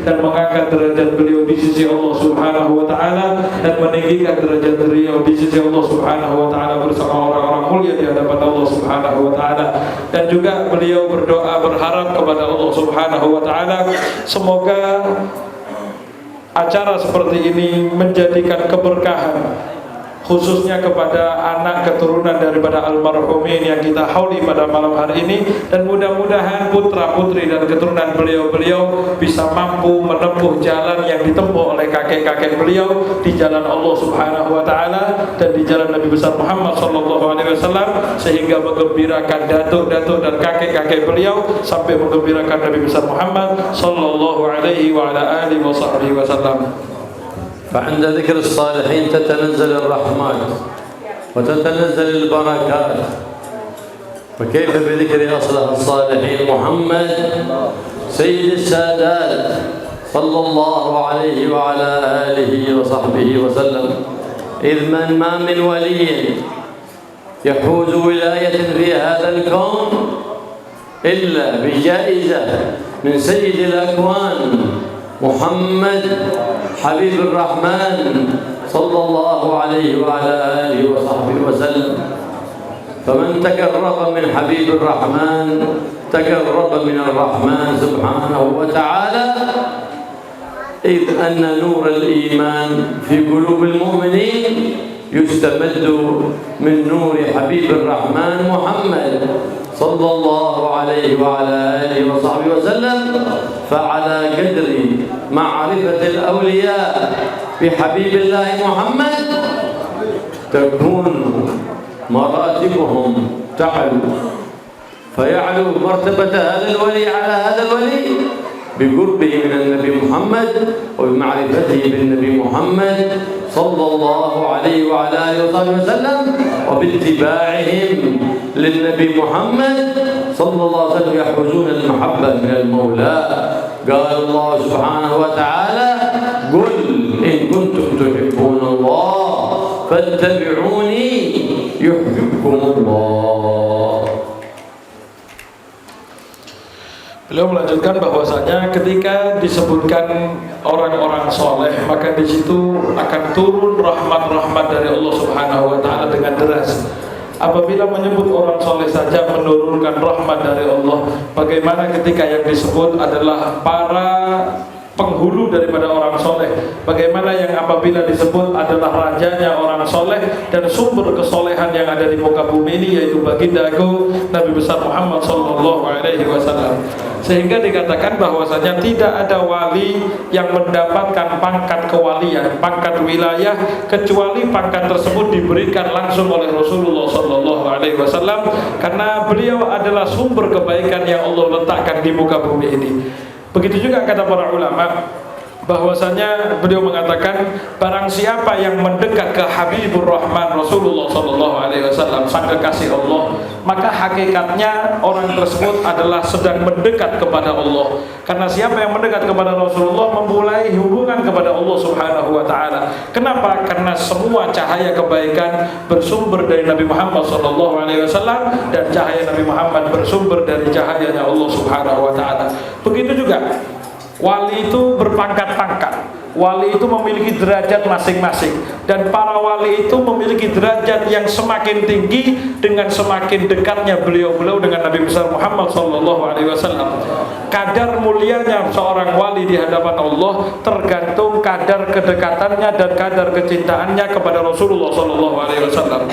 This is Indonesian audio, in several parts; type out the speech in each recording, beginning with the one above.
dan mengangkat derajat beliau di sisi Allah Subhanahu wa taala dan meninggikan derajat beliau di sisi Allah Subhanahu wa taala bersama orang-orang mulia di hadapan Allah Subhanahu wa taala. Dan juga beliau berdoa berharap kepada Allah Subhanahu wa taala semoga acara seperti ini menjadikan keberkahan khususnya kepada anak keturunan daripada almarhumin yang kita hauli pada malam hari ini, dan mudah-mudahan putra-putri dan keturunan beliau-beliau bisa mampu menempuh jalan yang ditempuh oleh kakek-kakek beliau di jalan Allah Subhanahu wa taala dan di jalan Nabi besar Muhammad sallallahu alaihi wasallam, sehingga menggembirakan datuk-datuk dan kakek-kakek beliau sampai menggembirakan Nabi besar Muhammad sallallahu alaihi wa ala alihi wasallam. فعند ذكر الصالحين تتنزل الرحمات وتتنزل البركات، وكيف بذكر أصلح الصالحين محمد سيد السادات صلى الله عليه وعلى آله وصحبه وسلم، إذ ما من ولي يحوز ولاية في هذا الكون إلا بجائزة من سيد الأكوان محمد حبيب الرحمن صلى الله عليه وعلى آله وصحبه وسلم. فمن تقرب من حبيب الرحمن تقرب من الرحمن سبحانه وتعالى، إذ أن نور الإيمان في قلوب المؤمنين يستمد من نور حبيب الرحمن محمد صلى الله عليه وعلى آله وصحبه وسلم. فعلى قدر معرفة الأولياء بحبيب الله محمد تكون مراتبهم تعلو، فيعلو مرتبة هذا الولي على هذا الولي بقربه من النبي محمد وبمعرفته بالنبي محمد صلى الله عليه وعلى آله وصحبه وسلم، وباتباعهم للنبي محمد صلى الله عليه وسلم يحوزون المحبة من المولى. قال الله سبحانه وتعالى: قل إن كنتم تحبون الله فاتبعوني يحببكم الله. Beliau melanjutkan bahwasanya ketika disebutkan orang-orang soleh, maka di situ akan turun rahmat-rahmat dari Allah Subhanahu wa taala dengan deras. Apabila menyebut orang soleh saja menurunkan rahmat dari Allah, bagaimana ketika yang disebut adalah para penghulu daripada orang soleh? Bagaimana yang apabila disebut adalah rajanya orang soleh dan sumber kesolehan yang ada di muka bumi ini, yaitu baginda agung Nabi besar Muhammad sallallahu alaihi wasallam. Sehingga dikatakan bahwasanya tidak ada wali yang mendapatkan pangkat kewalian, pangkat wilayah, kecuali pangkat tersebut diberikan langsung oleh Rasulullah sallallahu alaihi wasallam, karena beliau adalah sumber kebaikan yang Allah letakkan di muka bumi ini. Begitu juga kata para ulama bahwasanya beliau mengatakan barang siapa yang mendekat ke Habibur Rahman Rasulullah sallallahu alaihi wasallam, sang kekasih Allah, maka hakikatnya orang tersebut adalah sedang mendekat kepada Allah. Karena siapa yang mendekat kepada Rasulullah memulai hubungan kepada Allah Subhanahu wa taala. Kenapa? Karena semua cahaya kebaikan bersumber dari Nabi Muhammad sallallahu alaihi wasallam, dan cahaya Nabi Muhammad bersumber dari cahayanya Allah Subhanahu wa taala. Begitu juga wali itu berpangkat-pangkat. Wali itu memiliki derajat masing-masing, dan para wali itu memiliki derajat yang semakin tinggi dengan semakin dekatnya beliau-beliau dengan Nabi besar Muhammad sallallahu alaihi wasallam. Kadar mulianya seorang wali di hadapan Allah tergantung kadar kedekatannya dan kadar kecintaannya kepada Rasulullah sallallahu alaihi wasallam.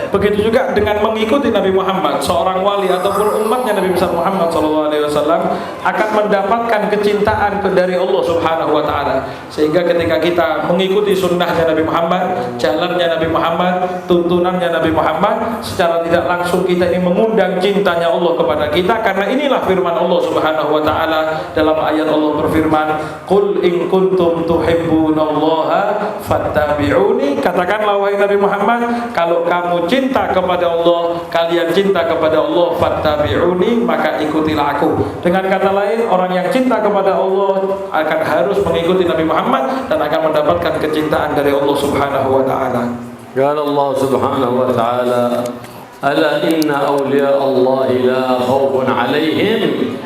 Begitu juga dengan mengikuti Nabi Muhammad, seorang wali ataupun umatnya Nabi besar Muhammad SAW akan mendapatkan kecintaan dari Allah Subhanahu wa taala. Sehingga ketika kita mengikuti sunnahnya Nabi Muhammad, jalannya Nabi Muhammad, tuntunannya Nabi Muhammad, secara tidak langsung kita ini mengundang cintanya Allah kepada kita. Karena inilah firman Allah Subhanahu wa taala dalam ayat Allah berfirman, "Qul in kuntum tuhibbunallaha fattabi'uni." Katakanlah wahai Nabi Muhammad, kalau kamu cinta kepada Allah, kalian cinta kepada Allah, fattabi'uni, maka ikutilah aku. Dengan kata lain, orang yang cinta kepada Allah akan harus mengikuti Nabi Muhammad dan akan mendapatkan kecintaan dari Allah Subhanahu wa taala. Qala Allah Subhanahu wa taala: "Ala inna awliya Allah la khawfun 'alaihim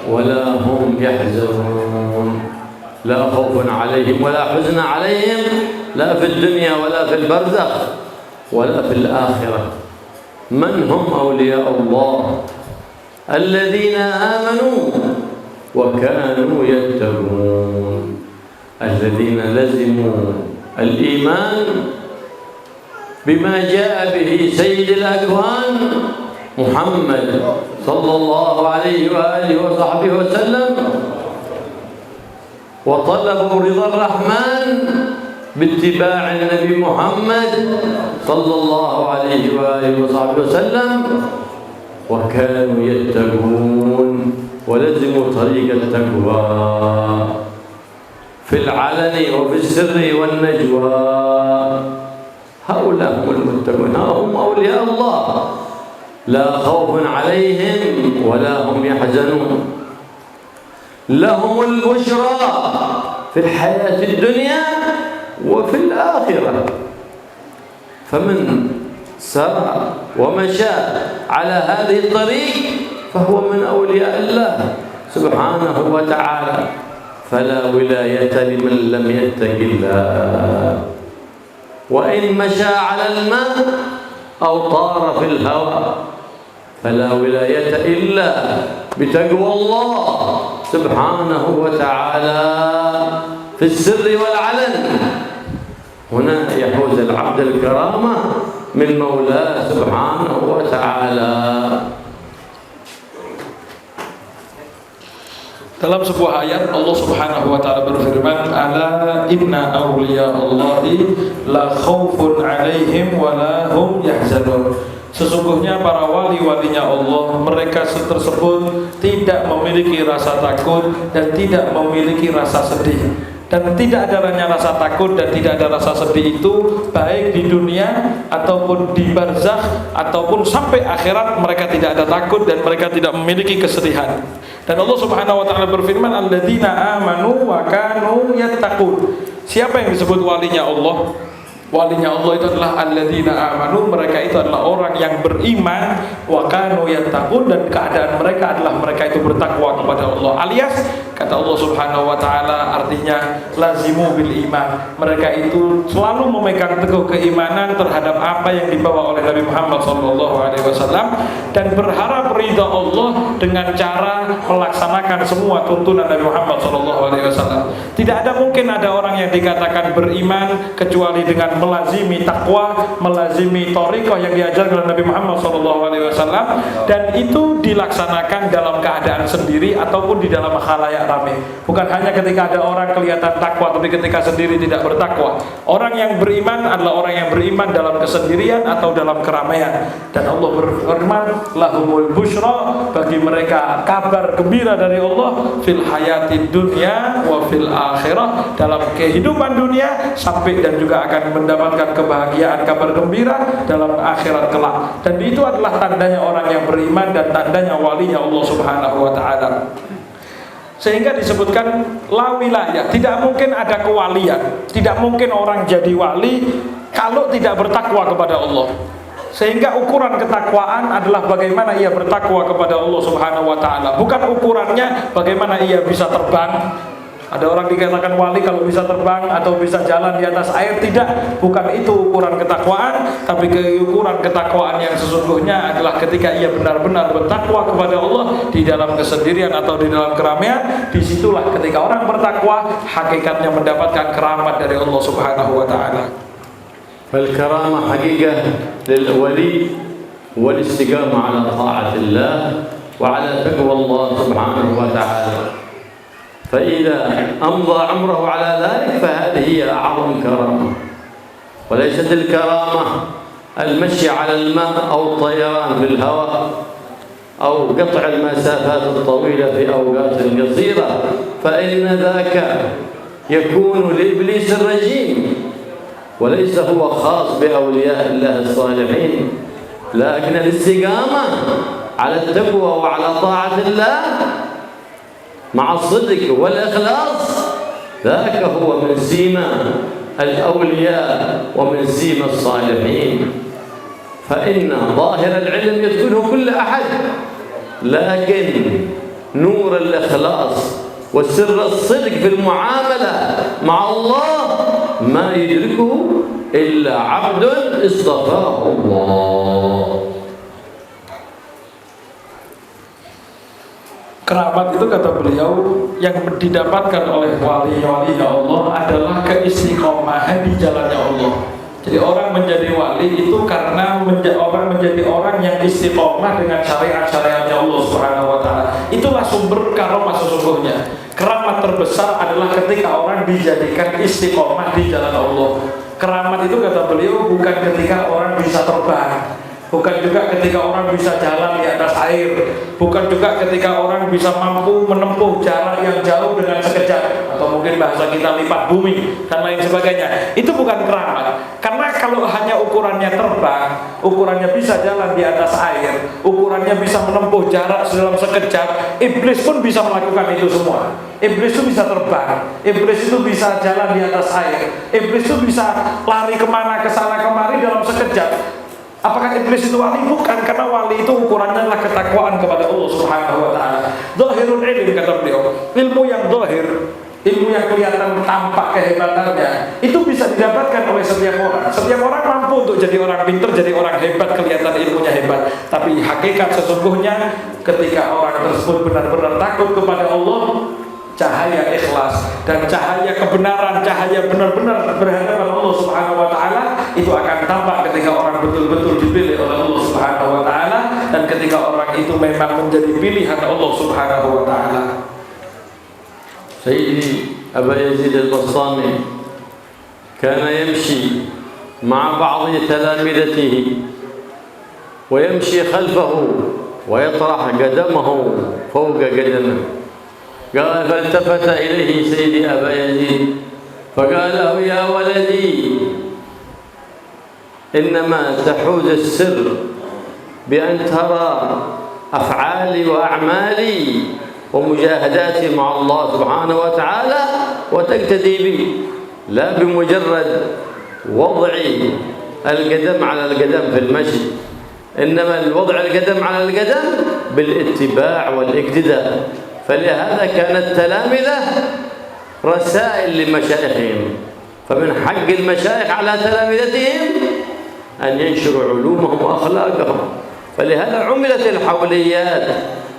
wa la hum yahzanun." لا خوف عليهم ولا حزن عليهم لا في الدنيا ولا في البرزخ ولا في الآخرة. من هم أولياء الله؟ الذين آمنوا وكانوا يتقون، الذين لزموا الإيمان بما جاء به سيد الأكوان محمد صلى الله عليه وآله وصحبه وسلم، وطلبوا رضا الرحمن باتباع النبي محمد صلى الله عليه وآله وصحبه وسلم، وكانوا يتقون ولزموا طريق التقوى في العلن وفي السر والنجوى. هؤلاء هم المتقون، هم أولياء الله، لا خوف عليهم ولا هم يحزنون، لهم البشرى في الحياة الدنيا وفي الآخرة. فمن سار ومشى على هذه الطريق فهو من أولياء الله سبحانه وتعالى، فلا ولاية لمن لم يتق الله. وإن مشى على الماء أو طار في الهواء فلا ولاية إلا بتقوى الله سبحانه وتعالى في السر والعلن. هنا يحوز العبد الكرامة من مولاه سبحانه وتعالى. Dalam sebuah ayat Allah Subhanahu wa taala berfirman, "Ala inna awliya Allahi la khaufun 'alaihim wa la hum yahzanun." Sesungguhnya para wali-walinya Allah, mereka tersebut tidak memiliki rasa takut dan tidak memiliki rasa sedih. Dan tidak adanya rasa takut dan tidak ada rasa sedih itu baik di dunia ataupun di barzakh ataupun sampai akhirat, mereka tidak ada takut dan mereka tidak memiliki kesedihan. Dan Allah Subhanahu wa taala berfirman, "Alladzina amanu wa kanu yattaqun." Siapa yang disebut walinya Allah? Walinya Allah itu adalah alladzina amanu, mereka itu adalah orang yang beriman, wa kanu yattaqun, dan keadaan mereka adalah mereka itu bertakwa kepada Allah. Alias kata Allah Subhanahu wa taala artinya lazimu bil iman. Mereka itu selalu memegang teguh keimanan terhadap apa yang dibawa oleh Nabi Muhammad SAW dan berharap ridha Allah dengan cara melaksanakan semua tuntunan Nabi Muhammad SAW. Tidak ada mungkin ada orang yang dikatakan beriman kecuali dengan melazimi takwa, melazimi thariqah yang diajarkan oleh Nabi Muhammad SAW, dan itu dilaksanakan dalam keadaan sendiri ataupun di dalam khalayak ramai. Bukan hanya ketika ada orang kelihatan takwa, tapi ketika sendiri tidak bertakwa. Orang yang beriman adalah orang yang beriman dalam kesendirian atau dalam keramaian. Dan Allah berfirman, lahumul busyra, bagi mereka kabar gembira dari Allah fil hayatid dunya wa fil akhirah, dalam kehidupan dunia sampai dan juga akan mendapatkan kebahagiaan, kabar gembira dalam akhirat kelak. Dan itu adalah tandanya orang yang beriman dan tandanya walinya Allah Subhanahu wa taala. Sehingga disebutkan la wilayah, tidak mungkin ada kewalian, tidak mungkin orang jadi wali kalau tidak bertakwa kepada Allah. Sehingga ukuran ketakwaan adalah bagaimana ia bertakwa kepada Allah Subhanahu wa taala, bukan ukurannya bagaimana ia bisa terbang. Ada orang dikatakan wali kalau bisa terbang atau bisa jalan di atas air. Tidak, bukan itu ukuran ketakwaan. Tapi ukuran ketakwaan yang sesungguhnya adalah ketika ia benar-benar bertakwa kepada Allah di dalam kesendirian atau di dalam keramaian. Disitulah ketika orang bertakwa hakikatnya mendapatkan keramat dari Allah Subhanahu wa taala. فالكرامة حقيقة للولي والاستقامة على طاعة الله وعلى تقوى الله سبحانه وتعالى. فإذا أمضى عمره على ذلك فهذه هي أعظم كرامة، وليست الكرامة المشي على الماء أو الطيران في الهواء أو قطع المسافات الطويلة في أوقات قصيرة، فإن ذاك يكون لإبليس الرجيم وليس هو خاص بأولياء الله الصالحين. لكن الاستقامة على التقوى وعلى طاعة الله مع الصدق والإخلاص ذاك هو من سيما الأولياء ومن سيما الصالحين. فإن ظاهر العلم يدخله كل أحد، لكن نور الإخلاص والسر الصدق في المعاملة مع الله ما يدركه إلا عبد اصطفاه الله. Keramat itu kata beliau yang didapatkan oleh wali-wali Allah adalah keistiqomahan di jalannya Allah. Jadi orang menjadi wali itu karena orang menjadi orang yang istiqomah dengan syariat-syariatnya Allah Subhanahu wa taala. Itulah sumber karomah sesungguhnya. Keramat terbesar adalah ketika orang dijadikan istiqomah di jalan Allah. Keramat itu kata beliau bukan ketika orang bisa terbang, bukan juga ketika orang bisa jalan di atas air, bukan juga ketika orang bisa mampu menempuh jarak yang jauh dengan sekejap, atau mungkin bahasa kita lipat bumi dan lain sebagainya. Itu bukan keramat. Karena kalau hanya ukurannya terbang, ukurannya bisa jalan di atas air, ukurannya bisa menempuh jarak dalam sekejap, iblis pun bisa melakukan itu semua. Iblis itu bisa terbang, iblis itu bisa jalan di atas air, iblis itu bisa lari kemana, kesana kemari dalam sekejap. Apakah iblis itu wali? Bukan, karena wali itu ukurannya adalah ketakwaan kepada Allah Subhanahu wa taala. Zahirul ilm kata beliau, ilmu yang zahir, ilmu yang kelihatan tampak kehebatannya, itu bisa didapatkan oleh setiap orang. Setiap orang mampu untuk jadi orang pintar, jadi orang hebat, kelihatan ilmunya hebat. Tapi hakikat sesungguhnya ketika orang tersebut benar-benar takut kepada Allah, cahaya ikhlas dan cahaya kebenaran, cahaya benar-benar berhadapan Allah Subhanahu wa taala itu akan tampak ketika orang betul-betul dipilih oleh Allah Subhanahu wa taala dan ketika orang itu memang menjadi pilihan Allah Subhanahu wa taala. سيدي أبا يزيد البسطامي كان يمشي مع بعض تلامذته ويمشي خلفه ويطرح قدمه فوق قدمه. قال فالتفت إليه سيدي أبا يزيد فقال له يا ولدي إنما تحوز السر بأن ترى أفعالي وأعمالي ومجاهداتي مع الله سبحانه وتعالى وتقتدي بي، لا بمجرد وضع القدم على القدم في المشي، إنما الوضع القدم على القدم بالاتباع والاقتداء. فلهذا كان التلامذة رسائل لمشايخهم، فمن حق المشايخ على تلامذتهم أن ينشروا علومهم وأخلاقهم. فلهذا عملت الحوليات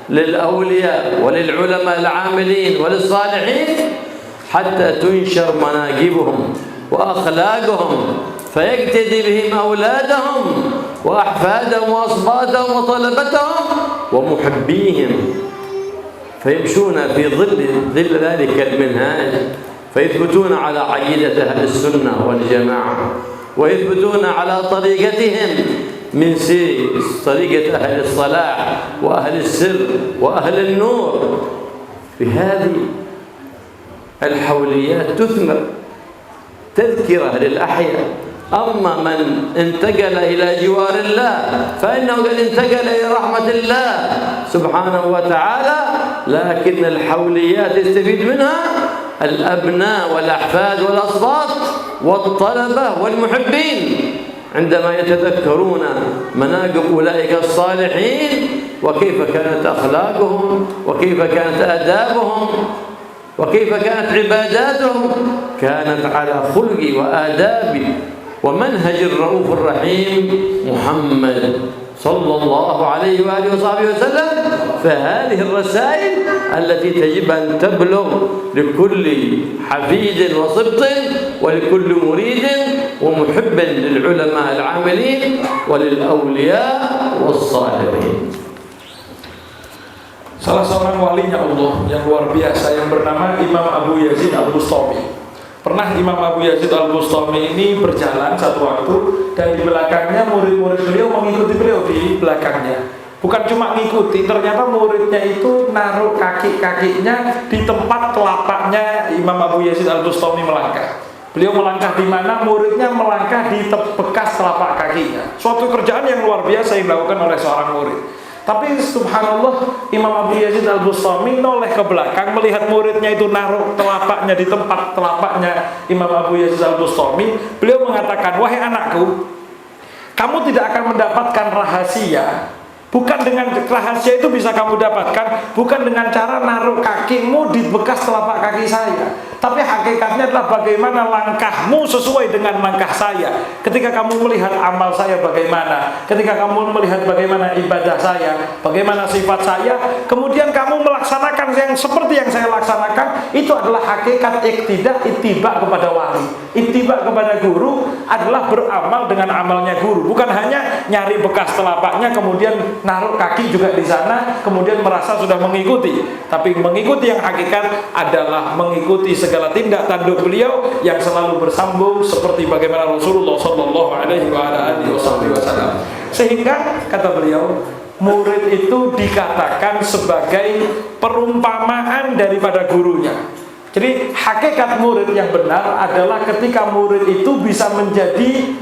للأولياء وللعلماء العاملين وللصالحين حتى تنشر مناقبهم وأخلاقهم فيقتدي بهم أولادهم وأحفادهم وأصباطهم وطلبتهم ومحبيهم، فيمشون في ظل ذلك المنهاج، فيثبتون على عقيدة أهل السنة والجماعة، ويثبتون على طريقتهم من طريقة أهل الصلاح وأهل السر وأهل النور. بهذه الحوليات تثمر تذكرة للأحياء. أما من انتقل إلى جوار الله فإنه قد انتقل إلى رحمة الله سبحانه وتعالى، لكن الحوليات يستفيد منها الأبناء والأحفاد والأصباط والطلبة والمحبين عندما يتذكرون مناقب أولئك الصالحين وكيف كانت أخلاقهم وكيف كانت آدابهم وكيف كانت عباداتهم، كانت على خلق وآداب ومنهج الرؤوف الرحيم محمد صلى الله عليه وآله وصحبه وسلم. فهذه الرسائل التي تجب أن تبلغ لكل حفيد وصبط ولكل مريد ومحب للعلماء العاملين وللأولياء والصالحين. Salah seorang walinya Allah yang luar biasa yang bernama Imam Abu Yazid Al-Bustami. Pernah Imam Abu Yazid Al-Bustami ini berjalan satu waktu dan di belakangnya murid-murid beliau mengikuti beliau di belakangnya. Bukan cuma ngikuti, ternyata muridnya itu naruh kaki-kakinya di tempat telapaknya Imam Abu Yazid Al-Bustami melangkah. Beliau melangkah di mana, muridnya melangkah di bekas telapak kakinya. Suatu kerjaan yang luar biasa yang dilakukan oleh seorang murid. Tapi subhanallah, Imam Abu Yazid Al-Bustami noleh ke belakang melihat muridnya itu naruh telapaknya di tempat telapaknya Imam Abu Yazid Al-Bustami. Beliau mengatakan, wahai anakku, kamu tidak akan mendapatkan rahasia Bukan dengan rahasia itu bisa kamu dapatkan, bukan dengan cara naruh kakimu di bekas telapak kaki saya, tapi hakikatnya adalah bagaimana langkahmu sesuai dengan langkah saya. Ketika kamu melihat amal saya bagaimana, ketika kamu melihat bagaimana ibadah saya, bagaimana sifat saya, kemudian kamu melaksanakan yang seperti yang saya laksanakan, itu adalah hakikat iktidak, ittiba kepada wali. Ittiba kepada guru adalah beramal dengan amalnya guru, bukan hanya nyari bekas telapaknya kemudian naruh kaki juga di sana kemudian merasa sudah mengikuti. Tapi mengikuti yang hakikat adalah mengikuti segala tindak tanduk beliau yang selalu bersambung seperti bagaimana Rasulullah sallallahu alaihi wasallam. Sehingga kata beliau, murid itu dikatakan sebagai perumpamaan daripada gurunya. Jadi hakikat murid yang benar adalah ketika murid itu bisa menjadi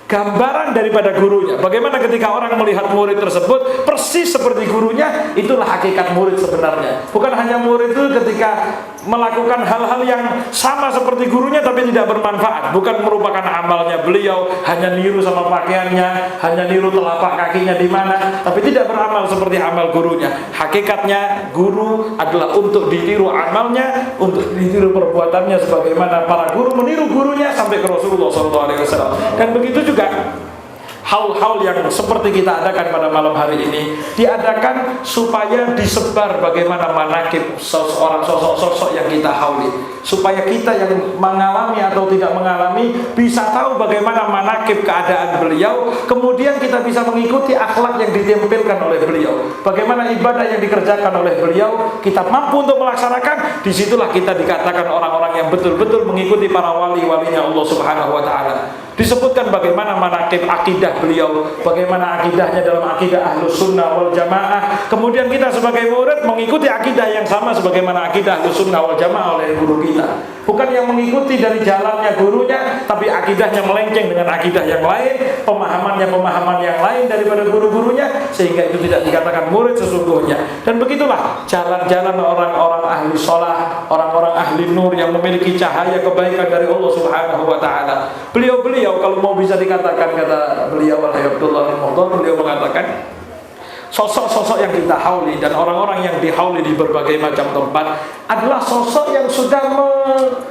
gambaran daripada gurunya. Bagaimana ketika orang melihat murid tersebut persis seperti gurunya, itulah hakikat murid sebenarnya. Bukan hanya murid itu ketika melakukan hal-hal yang sama seperti gurunya tapi tidak bermanfaat, bukan merupakan amalnya beliau, hanya niru sama pakaiannya, hanya niru telapak kakinya di mana, tapi tidak beramal seperti amal gurunya. Hakikatnya guru adalah untuk ditiru amalnya, untuk ditiru perbuatannya, sebagaimana para guru meniru gurunya sampai ke Rasulullah SAW. Dan begitu juga hal-hal yang seperti kita adakan pada malam hari ini diadakan supaya disebar bagaimana manaqib seorang sosok-sosok yang kita hauli, supaya kita yang mengalami atau tidak mengalami bisa tahu bagaimana manaqib keadaan beliau, kemudian kita bisa mengikuti akhlak yang ditampilkan oleh beliau, bagaimana ibadah yang dikerjakan oleh beliau, kita mampu untuk melaksanakan. Disitulah kita dikatakan orang-orang yang betul-betul mengikuti para wali-walinya Allah Subhanahu wa ta'ala. Disebutkan bagaimana manaqib akidah beliau, bagaimana akidahnya dalam akidah Ahlus Sunnah wal Jamaah. Kemudian kita sebagai murid mengikuti akidah yang sama sebagaimana akidah Ahlus Sunnah wal Jamaah oleh guru kita. Bukan yang mengikuti dari jalannya gurunya, tapi akidahnya melenceng dengan akidah yang lain, pemahaman yang lain daripada guru-gurunya, sehingga itu tidak dikatakan murid sesungguhnya. Dan begitulah jalan-jalan orang-orang ahli sholah, orang-orang ahli nur yang memiliki cahaya kebaikan dari Allah Subhanahu wa ta'ala. Beliau kalau mau bisa dikatakan, kata beliau Abdullah Mukhtar, beliau mengatakan sosok-sosok yang kita hauli dan orang-orang yang dihauli di berbagai macam tempat adalah sosok yang sudah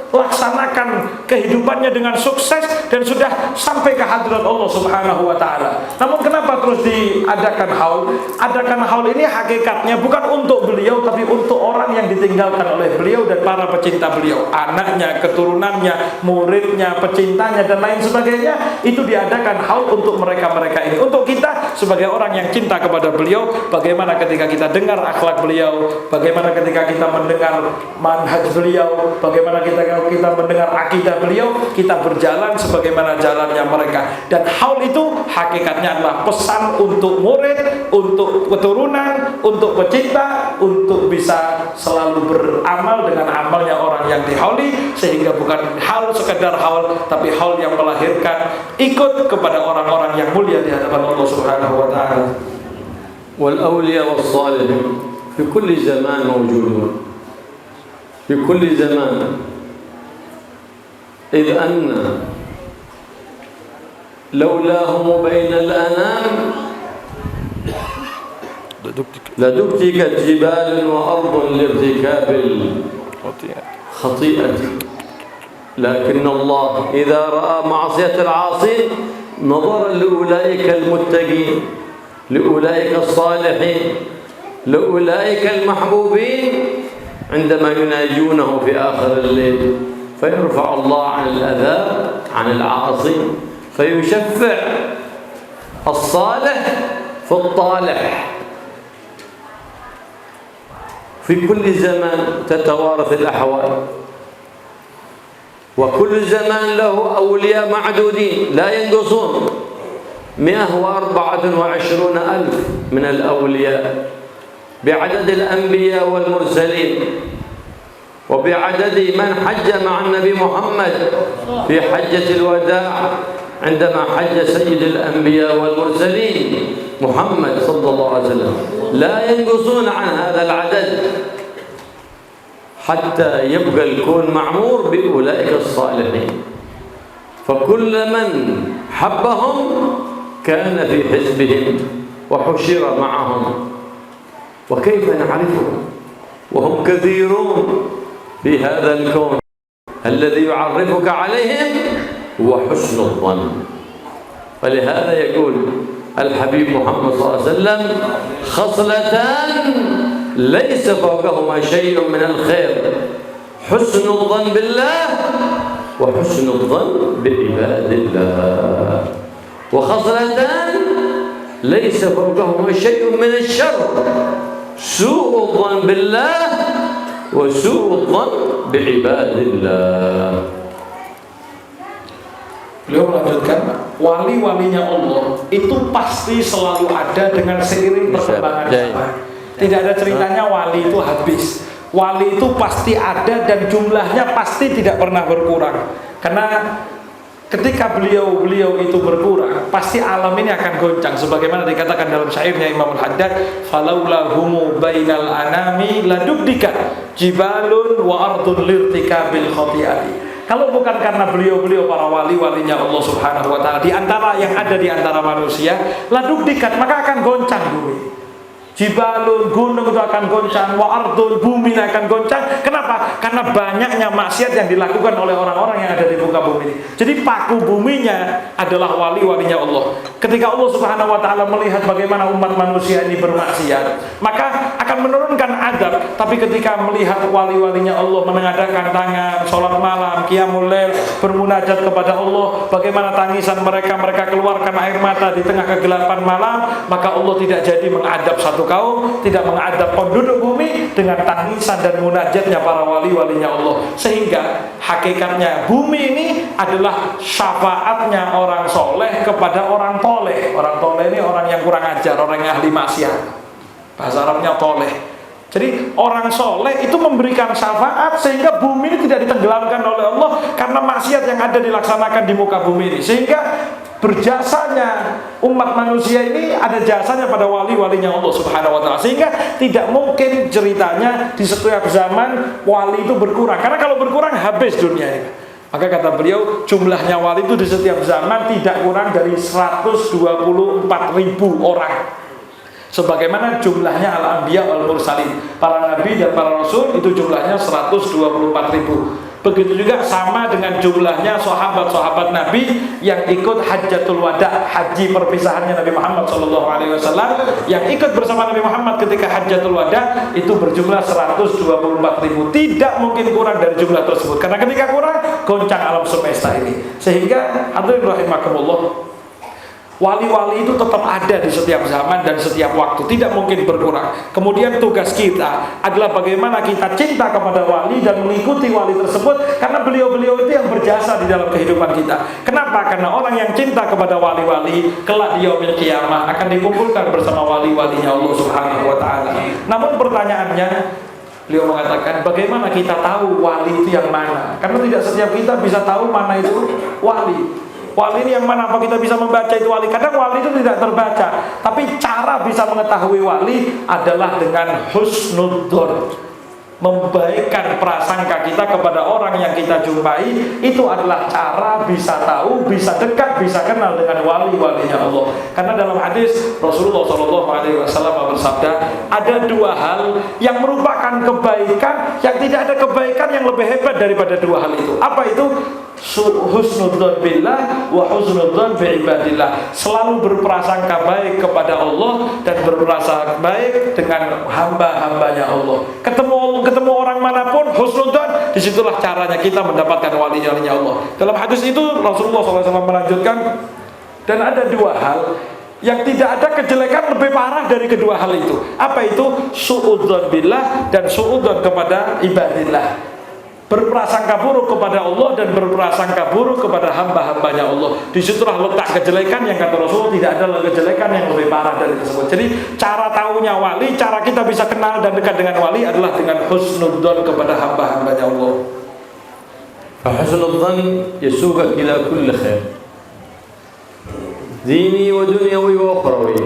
melaksanakan kehidupannya dengan sukses dan sudah sampai ke hadrat Allah Subhanahu wa ta'ala. Namun kenapa terus diadakan haul? Adakan haul ini hakikatnya bukan untuk beliau, tapi untuk orang yang ditinggalkan oleh beliau dan para pecinta beliau, anaknya, keturunannya, muridnya, pecintanya dan lain sebagainya. Itu diadakan haul untuk mereka-mereka ini. Untuk kita sebagai orang yang cinta kepada beliau, bagaimana ketika kita dengar akhlak beliau, bagaimana ketika kita mendengar manhaj beliau, bagaimana kita mendengar akidah beliau, kita berjalan sebagaimana jalannya mereka. Dan haul itu hakikatnya adalah pesan untuk murid, untuk keturunan, untuk pecinta, untuk bisa selalu beramal dengan amalnya orang yang dihauli, sehingga bukan hal sekedar haul, tapi haul yang melahirkan ikut kepada orang-orang yang mulia di hadapan Allah Subhanahu wa ta'ala. والأولياء والصالحين في كل زمان موجودون، في كل زمان، إذ أن لولاهم بين الأنام لدكتكت جبال وأرض لارتكاب الخطيئة، لكن الله إذا رأى معصية العاصين نظر لأولئك المتقين، لأولئك الصالحين، لأولئك المحبوبين عندما يناجونه في آخر الليل، فيرفع الله عن الأذى عن العاصي، فيشفع الصالح في الطالح. في كل زمان تتوارث الأحوال، وكل زمان له أولياء معدودين لا ينقصون، 124,000 من الأولياء بعدد الأنبياء والمرسلين، وبعدد من حج مع النبي محمد في حجة الوداع عندما حج سيد الأنبياء والمرسلين محمد صلى الله عليه وسلم، لا ينقصون عن هذا العدد حتى يبقى الكون معمور بأولئك الصالحين. فكل من حبهم كان في حزبهم، وحشر معهم. وكيف نعرفهم وهم كثيرون في هذا الكون؟ الذي يعرفك عليهم هو حسن الظن. ولهذا يقول الحبيب محمد صلى الله عليه وسلم: خصلتان ليس فوقهما شيء من الخير، حسن الظن بالله وحسن الظن بعباد الله. وخصلتان ليس فوقهما شيء من الشر، سوء الظن بالله وسوء الظن بعباد الله. Beliau melanjutkan, wali-walinya Allah itu pasti selalu ada dengan seiring perkembangan zaman. Tidak ada ceritanya wali itu habis. Wali itu pasti ada dan jumlahnya pasti tidak pernah berkurang. Karena ketika beliau itu berkurang, pasti alam ini akan goncang. Sebagaimana dikatakan dalam syairnya Imam Al-Haddad, falaula humu bainal anami ladubdika jibalun wa ardun lirtikabil khati'ati. Kalau bukan karena beliau para wali-walinya Allah Subhanahu wa taala di antara yang ada di antara manusia, ladubdikat, maka akan goncang bumi. Jibalun, gunung itu akan goncang, wa ardun, bumi akan goncang. Kenapa? Karena banyaknya maksiat yang dilakukan oleh orang-orang yang ada di muka bumi ini. Jadi paku buminya adalah wali-walinya Allah. Ketika Allah Subhanahu wa taala melihat bagaimana umat manusia ini bermaksiat, maka akan menurunkan adab. Tapi ketika melihat wali-walinya Allah mengadakan tangan, sholat malam, qiyamul lail, bermunajat kepada Allah, bagaimana tangisan mereka keluarkan air mata di tengah kegelapan malam, maka Allah tidak jadi mengadab satu kaum, tidak mengadab penduduk bumi dengan tangisan dan munajatnya para wali-walinya Allah. Sehingga hakikatnya bumi ini adalah syafaatnya orang soleh kepada orang toleh. Orang toleh ini orang yang kurang ajar, orang yang ahli maksiat. Bahasa Arabnya toleh. Jadi orang soleh itu memberikan syafaat sehingga bumi ini tidak ditenggelamkan oleh Allah karena maksiat yang ada dilaksanakan di muka bumi ini. Sehingga berjasanya umat manusia ini ada jasanya pada wali-walinya Allah Subhanahu wa taala. Sehingga tidak mungkin ceritanya di setiap zaman wali itu berkurang. Karena kalau berkurang habis dunia ini. Maka kata beliau, jumlahnya wali itu di setiap zaman tidak kurang dari 124.000 orang. Sebagaimana jumlahnya al-anbiya wal-mursalin, para nabi dan para rasul itu jumlahnya 124.000. Begitu juga sama dengan jumlahnya sahabat-sahabat Nabi yang ikut Hajjatul Wada, haji perpisahannya Nabi Muhammad SAW, yang ikut bersama Nabi Muhammad ketika Hajjatul Wada itu berjumlah 124.000. Tidak mungkin kurang dari jumlah tersebut. Karena ketika kurang, goncang alam semesta ini. Sehingga hadirin rahimakumullah, wali-wali itu tetap ada di setiap zaman dan setiap waktu, tidak mungkin berkurang. Kemudian tugas kita adalah bagaimana kita cinta kepada wali dan mengikuti wali tersebut, karena beliau-beliau itu yang berjasa di dalam kehidupan kita. Kenapa? Karena orang yang cinta kepada wali-wali kelak di yaumil qiyamah akan dikumpulkan bersama wali-walinya Allah Subhanahu wa taala. Namun pertanyaannya, beliau mengatakan, bagaimana kita tahu wali itu yang mana? Karena tidak setiap kita bisa tahu mana itu wali. Wali ini yang mana? Apa kita bisa membaca itu wali? Kadang wali itu tidak terbaca. Tapi cara bisa mengetahui wali adalah dengan husnudzon, membaikkan prasangka kita kepada orang yang kita jumpai. Itu adalah cara bisa tahu, bisa dekat, bisa kenal dengan wali-walinya Allah. Karena dalam hadis Rasulullah SAW bersabda, ada dua hal yang merupakan kebaikan, yang tidak ada kebaikan yang lebih hebat daripada dua hal itu. Apa itu? Husnudzon billah wa husnudzon bi'ibadillah. Selalu berprasangka baik kepada Allah dan berprasangka baik dengan hamba-hambanya Allah. Ketemu orang manapun husnudzon, disitulah caranya kita mendapatkan wali-walinya Allah. Dalam hadis itu Rasulullah SAW melanjutkan, dan ada dua hal yang tidak ada kejelekan lebih parah dari kedua hal itu. Apa itu? Su'udzon billah dan su'udzon kepada ibadillah. Berprasangka buruk kepada Allah dan berprasangka buruk kepada hamba-hambanya Allah. Disitulah letak kejelekan yang kata Rasul tidak ada kejelekan yang lebih parah dari tersebut. Jadi cara tahunya wali, cara kita bisa kenal dan dekat dengan wali adalah dengan husnudzon kepada hamba-hambanya Allah. Husnudzon yasugak ila kulli khair, dini wa dunyawi wa ukhrawi.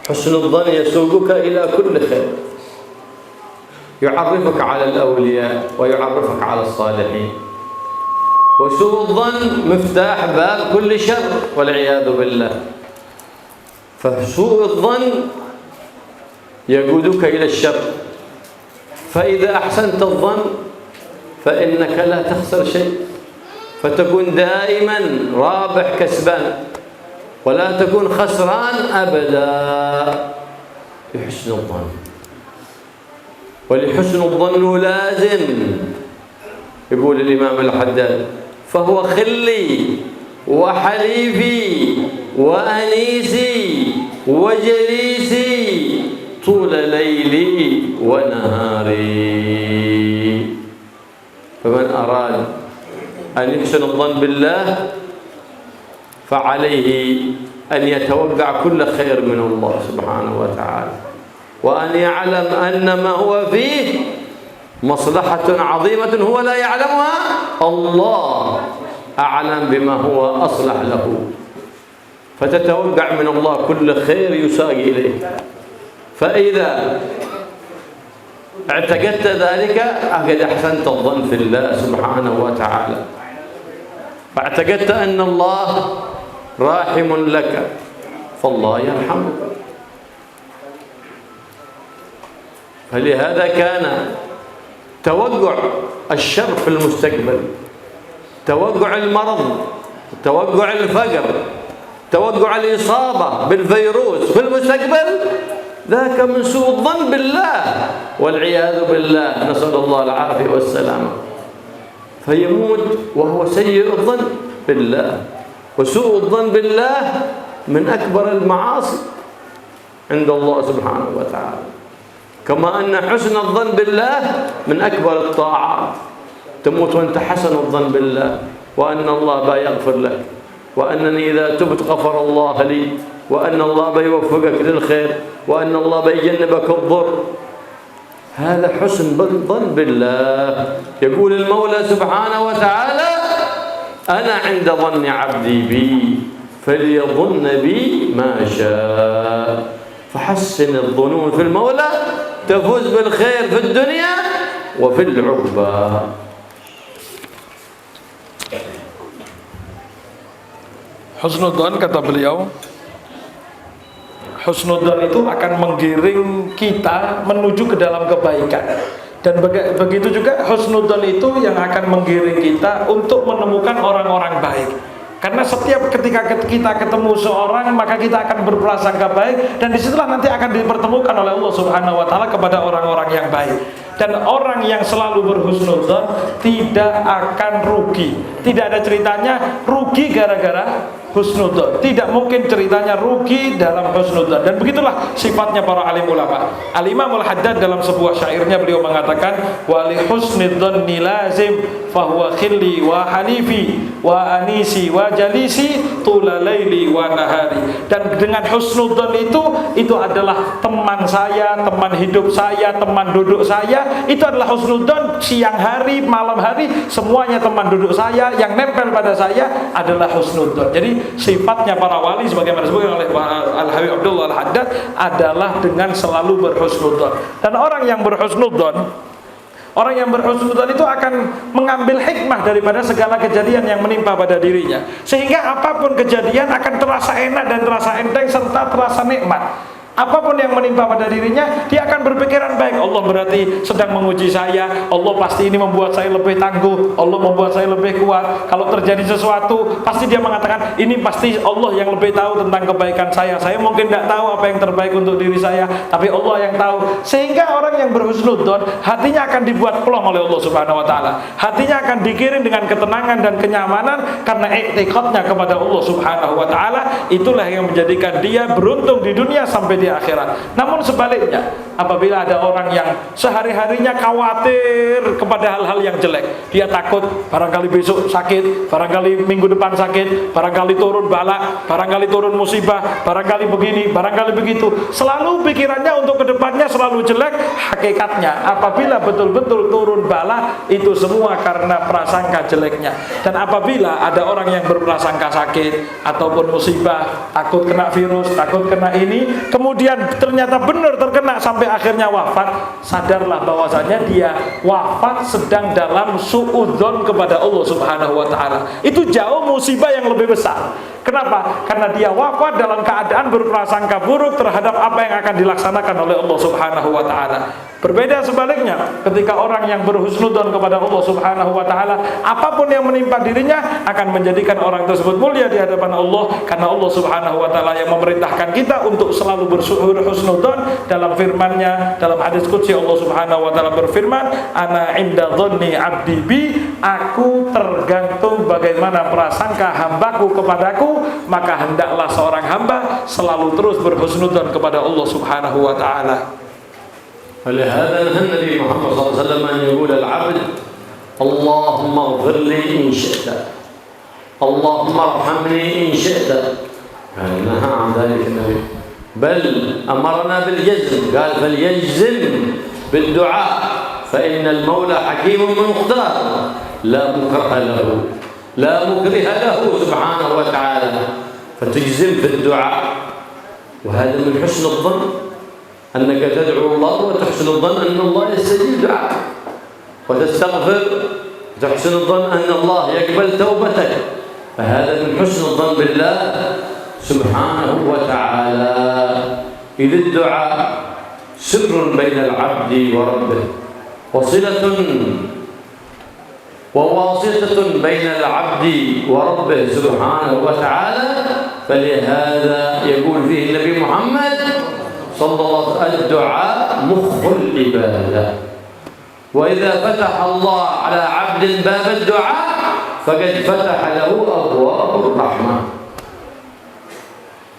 Husnudzon yasuguka ila kulli khair, يعرفك على الأولياء ويعرفك على الصالحين. وسوء الظن مفتاح باب كل شر والعياذ بالله. فسوء الظن يقودك إلى الشر، فإذا أحسنت الظن فإنك لا تخسر شيء، فتكون دائما رابح كسبان ولا تكون خسران أبدا بحسن الظن. ولحسن الظن لازم، يقول الإمام الحداد: فهو خلي وحليفي وأنيسي وجليسي طول ليلي ونهاري. فمن أراد أن يحسن الظن بالله فعليه أن يتوقع كل خير من الله سبحانه وتعالى، وأن يعلم أن ما هو فيه مصلحة عظيمة هو لا يعلمها، الله أعلم بما هو أصلح له، فتتوقع من الله كل خير يساق إليك. فإذا اعتقدت ذلك أقد أحسنت الظن في الله سبحانه وتعالى، فاعتقدت أن الله راحم لك فالله يرحمك. فلهذا كان توقع الشر في المستقبل، توقع المرض، توقع الفقر، توقع الإصابة بالفيروس في المستقبل، ذاك من سوء الظن بالله والعياذ بالله، نسأل الله العافية والسلامة. فيموت وهو سيء الظن بالله، وسوء الظن بالله من أكبر المعاصي عند الله سبحانه وتعالى، كما أن حسن الظن بالله من أكبر الطاعات. تموت وأنت حسن الظن بالله، وأن الله بيغفر لك، وأنني إذا تبت غفر الله لي، وأن الله بيوفقك للخير، وأن الله بيجنبك الضر. هذا حسن الظن بالله. يقول المولى سبحانه وتعالى: أنا عند ظن عبدي بي فليظن بي ما شاء. فحسن الظنون في المولى تفوز بالخير في الدنيا وفي العقبى. Husnudzon, kata beliau, husnudzon itu akan menggiring kita menuju ke dalam kebaikan. Dan begitu juga husnudzon itu yang akan menggiring kita untuk menemukan orang-orang baik. Karena setiap ketika kita ketemu seorang, maka kita akan berprasangka baik, dan disitulah nanti akan dipertemukan oleh Allah Subhanahu wa Ta'ala kepada orang-orang yang baik. Dan orang yang selalu berhusnudzon tidak akan rugi. Tidak ada ceritanya rugi gara-gara husnudzon. Tidak mungkin ceritanya rugi dalam husnudzon. Dan begitulah sifatnya para alim ulama. Al-Imam Al-Haddad dalam sebuah syairnya beliau mengatakan: wa li husnidzanni lazim fahuwa khilli wa halifi wa anisi wa jalisi tula laili wa nahari. Dan dengan husnudzon itu adalah teman saya, teman hidup saya, teman duduk saya. Itu adalah husnudzon, siang hari, malam hari, semuanya teman duduk saya. Yang nempel pada saya adalah husnudzon. Jadi sifatnya para wali sebagaimana disebutkan oleh Al-Habib Abdullah Al-Haddad adalah dengan selalu berhusnudzon. Dan orang yang berhusnudzon itu akan mengambil hikmah daripada segala kejadian yang menimpa pada dirinya, sehingga apapun kejadian akan terasa enak dan terasa enteng serta terasa nikmat. Apapun yang menimpa pada dirinya, dia akan berpikiran baik. Allah berarti sedang menguji saya. Allah pasti ini membuat saya lebih tangguh. Allah membuat saya lebih kuat. Kalau terjadi sesuatu, pasti dia mengatakan ini pasti Allah yang lebih tahu tentang kebaikan saya. Saya mungkin tidak tahu apa yang terbaik untuk diri saya, tapi Allah yang tahu. Sehingga orang yang berhusnudzon, hatinya akan dibuat plong oleh Allah Subhanahu wa Ta'ala. Hatinya akan dikirim dengan ketenangan dan kenyamanan karena i'tiqadnya kepada Allah Subhanahu wa Ta'ala. Itulah yang menjadikan dia beruntung di dunia sampai di akhirat. Namun sebaliknya, apabila ada orang yang sehari-harinya khawatir kepada hal-hal yang jelek, dia takut barangkali besok sakit, barangkali minggu depan sakit, barangkali turun bala, barangkali turun musibah, barangkali begini, barangkali begitu, selalu pikirannya untuk kedepannya selalu jelek. Hakikatnya apabila betul-betul turun bala, itu semua karena prasangka jeleknya. Dan apabila ada orang yang berprasangka sakit ataupun musibah, takut kena virus, takut kena ini, kemudian ternyata benar terkena sampai akhirnya wafat, sadarlah bahwasanya dia wafat sedang dalam suudzon kepada Allah Subhanahu wa Ta'ala. Itu jauh musibah yang lebih besar. Kenapa? Karena dia wafat dalam keadaan berprasangka buruk terhadap apa yang akan dilaksanakan oleh Allah Subhanahu wa taala. Berbeda sebaliknya, ketika orang yang berhusnudzon kepada Allah Subhanahu wa taala, apapun yang menimpa dirinya akan menjadikan orang tersebut mulia di hadapan Allah, karena Allah Subhanahu wa taala yang memerintahkan kita untuk selalu berhusnudzon dalam firman-Nya. Dalam hadis qudsi Allah Subhanahu wa taala berfirman, "Ana inda dhanni 'abdi bi," aku tergantung bagaimana prasangka hambaku kepadaku, maka hendaklah seorang hamba selalu terus berhusnudzon kepada Allah Subhanahu wa taala. ولهذا نهى النبي محمد صلى الله عليه وسلم أن يقول العبد اللهم اغفر لي إن شئت، اللهم ارحمني إن شئت. نهى عن ذلك النبي، بل أمرنا بالجزم، قال فليجزم بالدعاء فإن المولى حكيم مختار لا مكره له، لا مكره له سبحانه وتعالى، فتجزم في الدعاء. وهذا من حسن الظن أنك تدعو الله وتحسن الظن أن الله يستجيب دعاءك، وتستغفر وتحسن الظن أن الله يقبل توبتك، فهذا من حسن الظن بالله سبحانه وتعالى. إذ الدعاء سر بين العبد وربه، وصلة وواسطة بين العبد وربه سبحانه وتعالى. فلهذا يقول فيه النبي محمد صلى الله عليه وسلم الدعاء مخ العبادة، وإذا فتح الله على عبد باب الدعاء فقد فتح له أبواب الرحمة.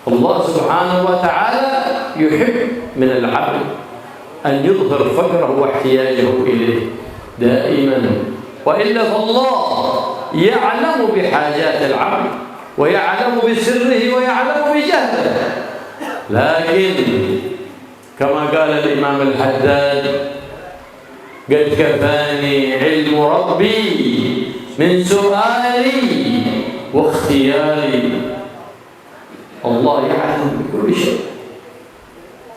الله سبحانه وتعالى يحب من العبد أن يظهر فقره واحتياجه إليه دائما، وإلا فالله يعلم بحاجات العبد ويعلم بسره ويعلم بجهله. لكن كما قال الإمام الحداد قد كفاني علم ربي من سؤالي واختياري. الله يعلم بكل شيء،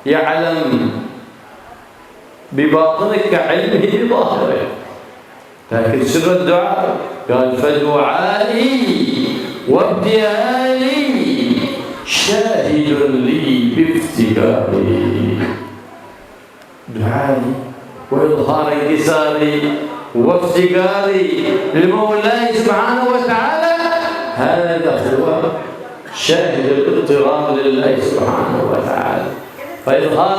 يعلم بباطنك كعلمه بظاهرك، لكن سر الدعاء قال فدعائي وابتهالي شاهد لي بافتقاري. دعائي وإظهار انكساري وافتقاري لمولاي سبحانه وتعالى، هذا هو شاهد الاضطرار لله سبحانه وتعالى. فإظهار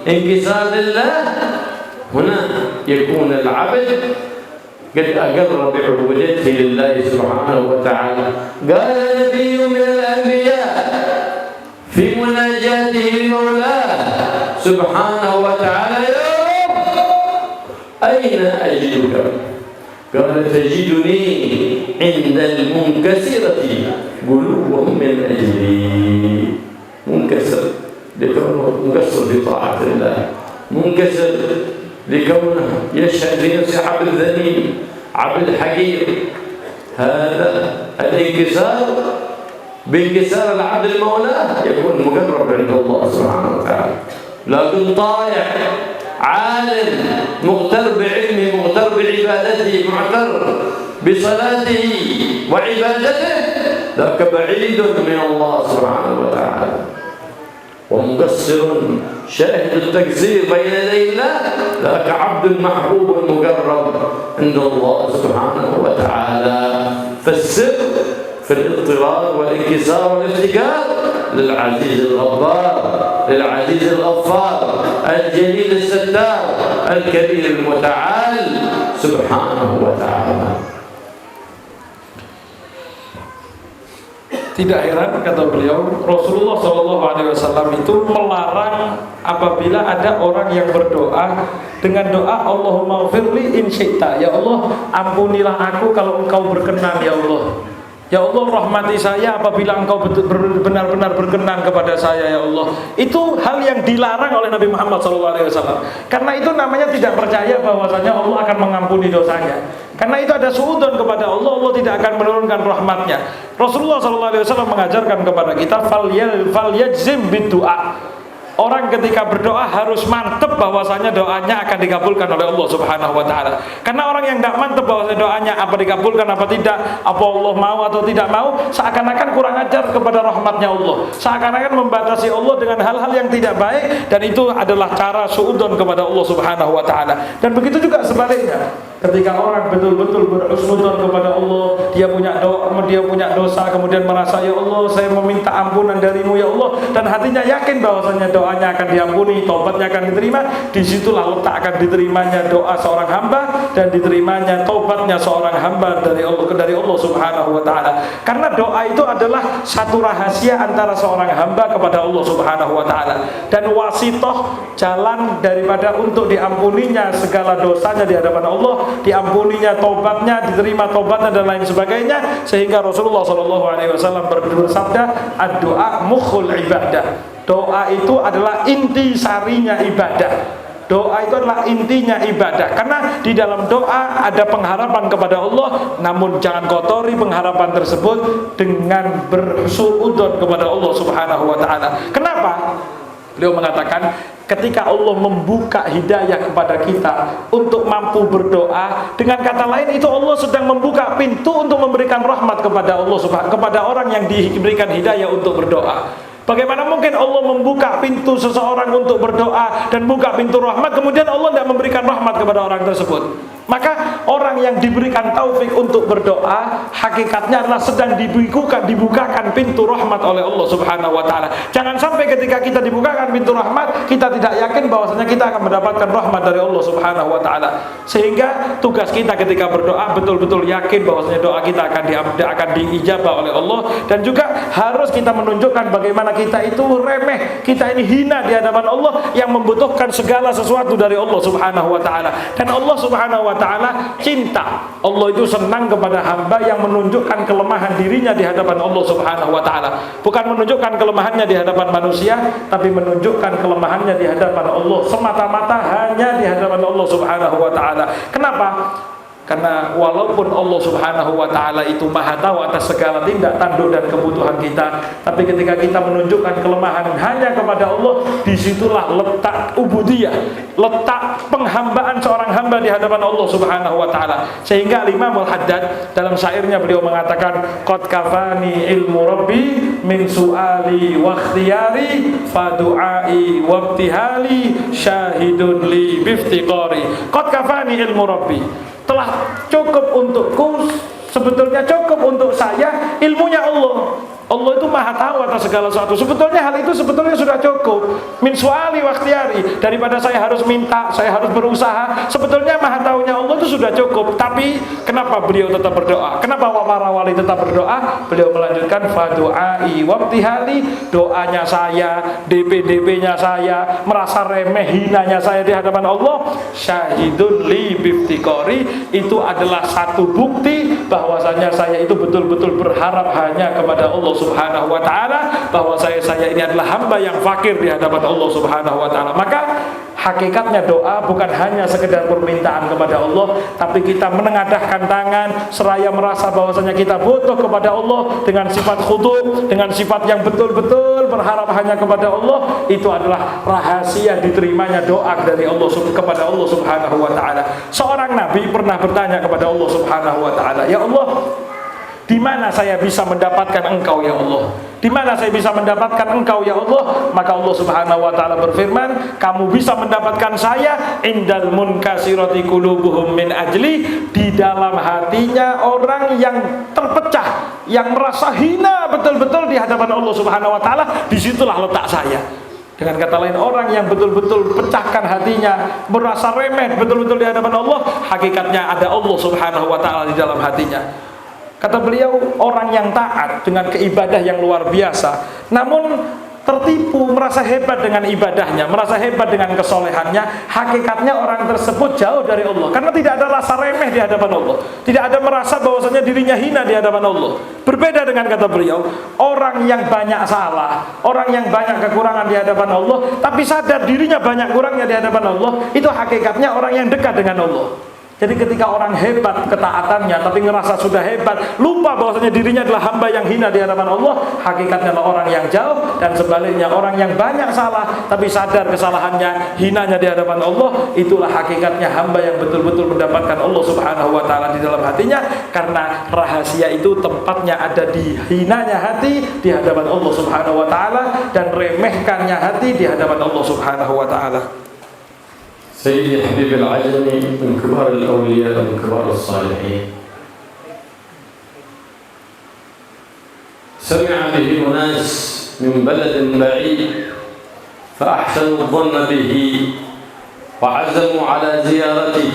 الانكسار لله هنا يكون العبد قد أقر بعبوديته لله سبحانه وتعالى. قال نبي من الأنبياء في مناجاته لمولاه سبحانه وتعالى: يا رب أين أجدك؟ قال تجدني عند المنكسرة قلوبهم من أجلي. منكسر لكونه مقصر في طاعة الله، منكسر لكونه يشهد لنفسه عبد ذليل عبد حقير. هذا الانكسار بانكسار العبد المولاه يكون مقرب عند الله سبحانه وتعالى. لكن طائع عالم مغتر بعلمه مغتر بعبادته معتر بصلاته وعبادته ذاك بعيد من الله سبحانه وتعالى، ومقصر شاهد التقصير بين يدي الله ذاك عبد محبوب مقرب عند الله سبحانه وتعالى. فالسر في الاضطرار والانكسار والافتقار للعزيز الغفار، للعزيز الغفار الجليل الستار الكبير المتعال سبحانه وتعالى. Tidak heran, kata beliau, Rasulullah SAW itu melarang apabila ada orang yang berdoa dengan doa Allahumma firli in syi'ta, ya Allah ampunilah aku kalau engkau berkenan, ya Allah. Ya Allah rahmati saya apabila engkau benar-benar berkenan kepada saya, ya Allah. Itu hal yang dilarang oleh Nabi Muhammad SAW. Karena itu namanya tidak percaya bahwasanya Allah akan mengampuni dosanya. Karena itu ada suudzon kepada Allah, Allah tidak akan menurunkan rahmatnya. Rasulullah SAW mengajarkan kepada kita fal yajzim bid du'a. orang ketika berdoa harus mantep bahwasanya doanya akan dikabulkan oleh Allah Subhanahu wa taala. Karena orang yang tidak mantep bahwasanya doanya apa dikabulkan apa tidak, apa Allah mau atau tidak mau, seakan-akan kurang ajar kepada rahmatnya Allah, seakan-akan membatasi Allah dengan hal-hal yang tidak baik, dan itu adalah cara suudzon kepada Allah Subhanahu wa taala. Dan begitu juga sebaliknya, ketika orang betul-betul berhusnudzon kepada Allah, dia punya dosa, kemudian merasa, ya Allah, saya meminta ampunan darimu ya Allah, dan hatinya yakin bahwasanya doanya akan diampuni, taubatnya akan diterima. Disitulah letak akan diterimanya doa seorang hamba dan diterimanya taubatnya seorang hamba dari Allah Subhanahu wa taala. Karena doa itu adalah satu rahasia antara seorang hamba kepada Allah Subhanahu wa taala, dan wasitoh, jalan daripada untuk diampuninya segala dosanya di hadapan Allah, diampuninya taubatnya, diterima taubatnya dan lain sebagainya. Sehingga Rasulullah SAW bersabda, ad-doa mukhul ibadah. Doa itu adalah inti sarinya ibadah. Doa itu adalah intinya ibadah. Karena di dalam doa ada pengharapan kepada Allah, namun jangan kotori pengharapan tersebut dengan bersuudzon kepada Allah Subhanahu wa taala. Kenapa? Beliau mengatakan, ketika Allah membuka hidayah kepada kita untuk mampu berdoa, dengan kata lain itu Allah sedang membuka pintu untuk memberikan rahmat kepada Allah kepada orang yang diberikan hidayah untuk berdoa. Bagaimana mungkin Allah membuka pintu seseorang untuk berdoa dan buka pintu rahmat, kemudian Allah tidak memberikan rahmat kepada orang tersebut? Maka orang yang diberikan taufik untuk berdoa, hakikatnya adalah sedang dibukakan pintu rahmat oleh Allah Subhanahu wa taala. Jangan sampai ketika kita dibukakan pintu rahmat, kita tidak yakin bahwasanya kita akan mendapatkan rahmat dari Allah Subhanahu wa taala. Sehingga tugas kita ketika berdoa betul-betul yakin bahwasanya doa kita akan diijabah oleh Allah, dan juga harus kita menunjukkan bagaimana kita itu remeh, kita ini hina di hadapan Allah yang membutuhkan segala sesuatu dari Allah Subhanahu wa taala. Dan Allah Subhanahu wa taala cinta. Allah itu senang kepada hamba yang menunjukkan kelemahan dirinya di hadapan Allah Subhanahu wa taala. Bukan menunjukkan kelemahannya di hadapan manusia, tapi menunjukkan kelemahannya di hadapan Allah, semata-mata hanya di hadapan Allah Subhanahu wa taala. Kenapa? Karena walaupun Allah Subhanahu wa taala itu Maha tahu atas segala tindak tanduk dan kebutuhan kita, tapi ketika kita menunjukkan kelemahan hanya kepada Allah, disitulah letak ubudiyah, letak penghambaan seorang hamba di hadapan Allah Subhanahu wa taala. Sehingga Imam Al-Haddad dalam syairnya beliau mengatakan, qad kafani ilmu rabbi min su'ali wa ikhtiyari fa du'ai wa ibtihali syahidun li biftiqari. Qad kafani ilmu rabbi, telah cukup untukku, sebetulnya cukup untuk saya ilmunya Allah. Allah itu Maha tahu atas segala sesuatu. Sebetulnya hal itu sebetulnya sudah cukup. Min su'ali wa ikhtiyari, daripada saya harus minta, saya harus berusaha, sebetulnya Maha tahunya Allah itu sudah cukup. Tapi kenapa beliau tetap berdoa? Kenapa para wali tetap berdoa? Beliau melanjutkan, fa du'ai wa ibtihali, doanya saya, DP-DP-nya saya, merasa remeh hinanya saya di hadapan Allah, syahidun li biftiqari, itu adalah satu bukti bahwasanya saya itu betul-betul berharap hanya kepada Allah Subhanahu wa taala, bahwa saya ini adalah hamba yang fakir di hadapan Allah Subhanahu wa taala. Maka hakikatnya doa bukan hanya sekedar permintaan kepada Allah, tapi kita menengadahkan tangan seraya merasa bahwasanya kita butuh kepada Allah dengan sifat khudu', dengan sifat yang betul-betul berharap hanya kepada Allah. Itu adalah rahasia diterimanya doa dari Allah kepada Allah Subhanahu wa taala. Seorang nabi pernah bertanya kepada Allah Subhanahu wa taala, ya Allah, di mana saya bisa mendapatkan Engkau ya Allah? Di mana saya bisa mendapatkan Engkau ya Allah? Maka Allah Subhanahu wa taala berfirman, kamu bisa mendapatkan saya indal munkasirati qulubuhum min ajli, di dalam hatinya orang yang terpecah, yang merasa hina betul-betul di hadapan Allah Subhanahu wa taala, disitulah letak saya. Dengan kata lain, orang yang betul-betul pecahkan hatinya, merasa remeh betul-betul di hadapan Allah, hakikatnya ada Allah Subhanahu wa taala di dalam hatinya. Kata beliau, orang yang taat dengan keibadah yang luar biasa, namun tertipu, merasa hebat dengan ibadahnya, merasa hebat dengan kesolehannya, hakikatnya orang tersebut jauh dari Allah. Karena tidak ada rasa remeh di hadapan Allah, tidak ada merasa bahwasanya dirinya hina di hadapan Allah. Berbeda dengan kata beliau, orang yang banyak salah, orang yang banyak kekurangan di hadapan Allah, tapi sadar dirinya banyak kurangnya di hadapan Allah, itu hakikatnya orang yang dekat dengan Allah. Jadi ketika orang hebat ketaatannya tapi ngerasa sudah hebat, lupa bahwasanya dirinya adalah hamba yang hina di hadapan Allah, hakikatnya adalah orang yang jauh. Dan sebaliknya orang yang banyak salah tapi sadar kesalahannya, hinanya di hadapan Allah, itulah hakikatnya hamba yang betul-betul mendapatkan Allah Subhanahu wa taala di dalam hatinya. Karena rahasia itu tempatnya ada di hinanya hati di hadapan Allah Subhanahu wa taala, dan remehkannya hati di hadapan Allah Subhanahu wa taala. سيدي حبيب العجمي من كبار الأولياء ومن كبار الصالحين، سمع به أناس من بلد بعيد فأحسنوا الظن به وعزموا على زيارته،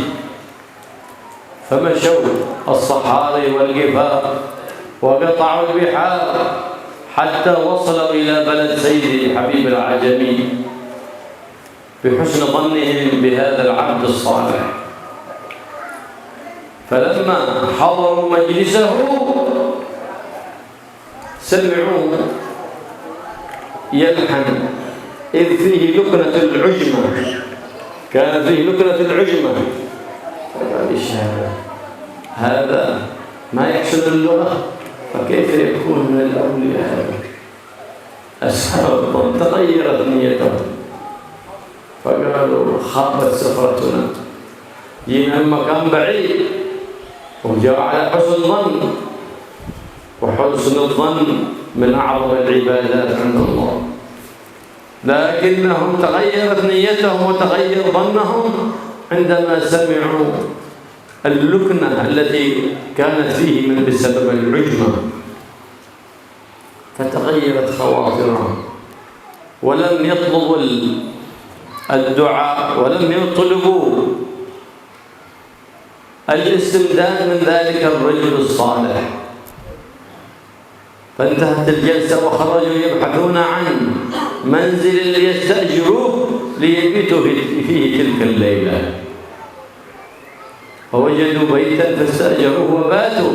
فمشوا الصحاري والجبال وقطعوا البحار حتى وصلوا إلى بلد سيدي حبيب العجمي بحسن ظنهم بهذا العبد الصالح. فلما حضروا مجلسه سمعوه يلحن، إذ فيه لكنة العجمة، كان فيه لكنة العجمة. فقال إيش هذا ما يحسن اللغة، فكيف يكون من الأولياء؟ أسهل الظن، تغيرت نيتهم، فقالوا خابت سفرتنا، جينا من مكان بعيد وجاء على حسن الظن، وحسن الظن من أعظم العبادات عند الله، لكنهم تغيرت نيتهم وتغير ظنهم عندما سمعوا اللكنة التي كانت فيه من بسبب العجمة، فتغيرت خواطرهم ولم يطلبوا الدعاء ولم يطلبوا الاستمداد من ذلك الرجل الصالح. فانتهت الجلسة وخرجوا يبحثون عن منزل يستأجروه ليبيتوا فيه تلك الليلة، فوجدوا بيتا فاستأجروه وباتوا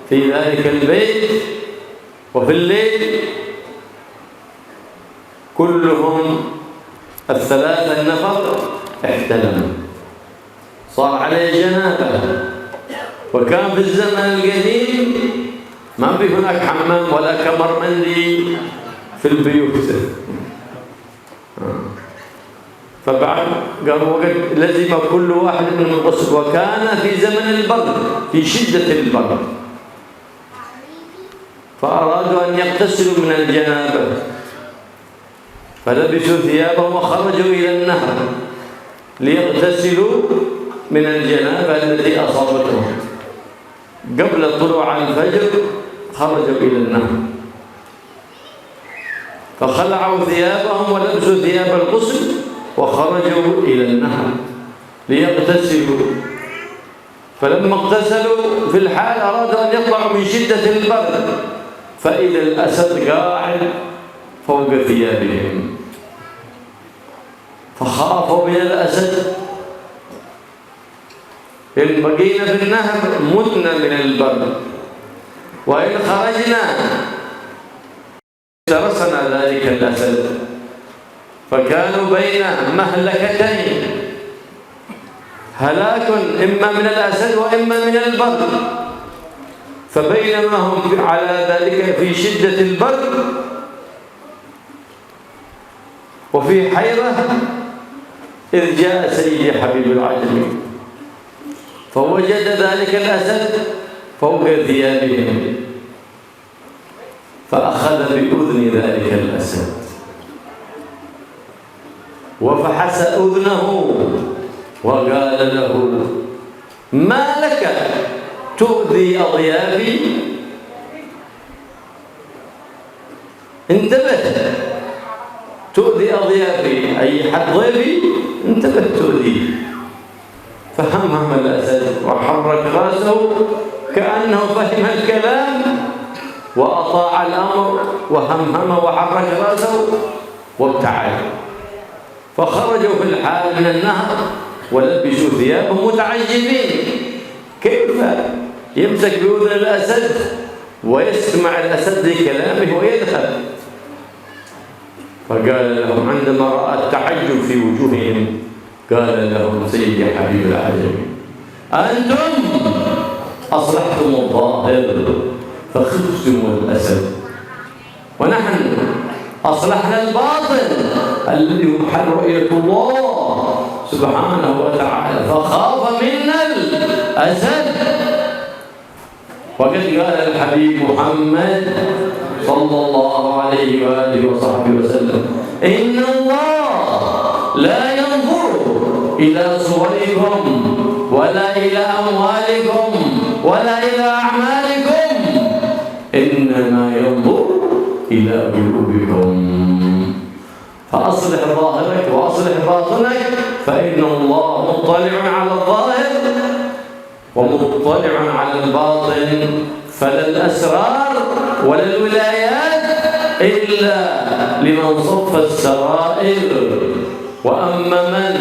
في ذلك البيت. وفي الليل كلهم الثلاثة النفر احتلموا، صار عليه جنابة. وكان في الزمن القديم ما في هناك حمام ولا كمرمندي في البيوت، فبعد قالوا وقد لزم كل واحد من الغسل، وكان في زمن البرد في شدة البرد، فأرادوا أن يغتسلوا من الجنابة، فلبسوا ثيابهم وخرجوا إلى النهر ليغتسلوا من الجنابة التي أصابتهم. قبل طلوع الفجر خرجوا إلى النهر، فخلعوا ثيابهم ولبسوا ثياب الغسل وخرجوا إلى النهر ليغتسلوا. فلما اغتسلوا في الحال أرادوا أن يطلعوا من شدة البرد، فإذا الأسد قاعد فوق ثيابهم، فخافوا من الأسد. إن بقينا في النهر متنا من البرد، وإن خرجنا درسنا ذلك الأسد. فكانوا بين مهلكتين، هلاك إما من الأسد وإما من البرد. فبينما هم على ذلك في شدة البرد وفي حيرة، إذ جاء سيدي حبيب العجمي فوجد ذلك الأسد فوق ثيابهم، فأخذ بأذن ذلك الأسد وفحص أذنه وقال له: ما لك تؤذي أضيافي؟ انتبه، تؤذي أضيافي، أي حد ضيفي انتبه تؤذيه. فهمهم الأسد وحرك رأسه كأنه فهم الكلام وأطاع الأمر، وهمهم وحرك رأسه وابتعد. فخرجوا في الحال من النهر ولبسوا ثيابهم متعجبين، كيف يمسك بأذن الأسد ويسمع الأسد لكلامه ويذهب؟ فقال لهم عندما رأى التعجب في وجوههم، قال لهم سيدي حبيب العجمي: أنتم أصلحتم الظاهر فخفتم الأسد، ونحن أصلحنا الباطن الذي هو رؤية الله سبحانه وتعالى فخاف منا الأسد. وقد قال الحبيب محمد صلى الله عليه وآله وصحبه وسلم: إن الله لا ينظر إلى صوركم ولا إلى أموالكم ولا إلى أعمالكم، إنما ينظر إلى قلوبكم. فأصلح ظاهرك وأصلح باطنك، فإن الله مطلع على الظاهر ومطلع على الباطن، فلا الأسرار ولا الولايات إلا لمن صف السرائر. وأما من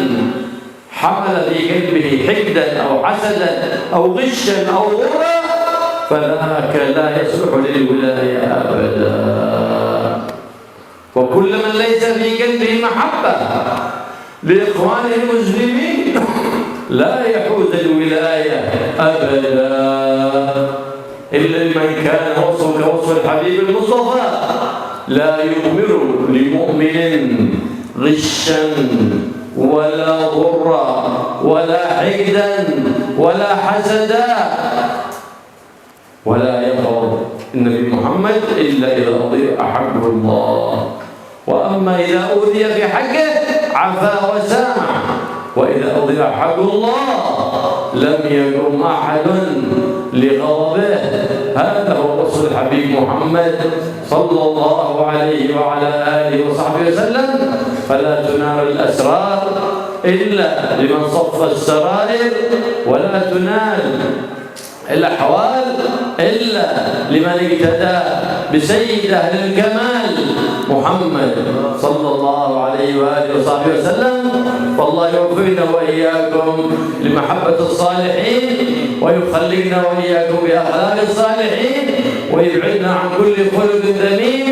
حمل في قلبه حقدا أو حسدا أو غشا أو غرا فذاك لا يصلح للولاية أبدا. وكل من ليس في قلبه محبة لإخوانه المسلمين لا يحوز الولاية أبدا، إلا من كان وصفه كوصف الحبيب المصطفى: لا يؤمر لمؤمن غشا ولا غرا ولا حقدا ولا حسدا، ولا يقرب النبي محمد إلا إذا أضيع حقه الله. وأما إذا أوذي في حقه عفا وسامح، وإذا أضيع حق الله لم يقم أحد لغضبه. هذا هو وصف الحبيب محمد صلى الله عليه وعلى آله وصحبه وسلم. فلا تنال الأسرار إلا لمن صف السرائر، ولا تنال الأحوال إلا لمن اقتدى بسيد أهل الكمال محمد صلى الله عليه وآله وصحبه وسلم. فالله يوفقنا وإياكم لمحبة الصالحين، ويخلينا وإياكم بأخلاق الصالحين، ويبعدنا عن كل خلق ذميم،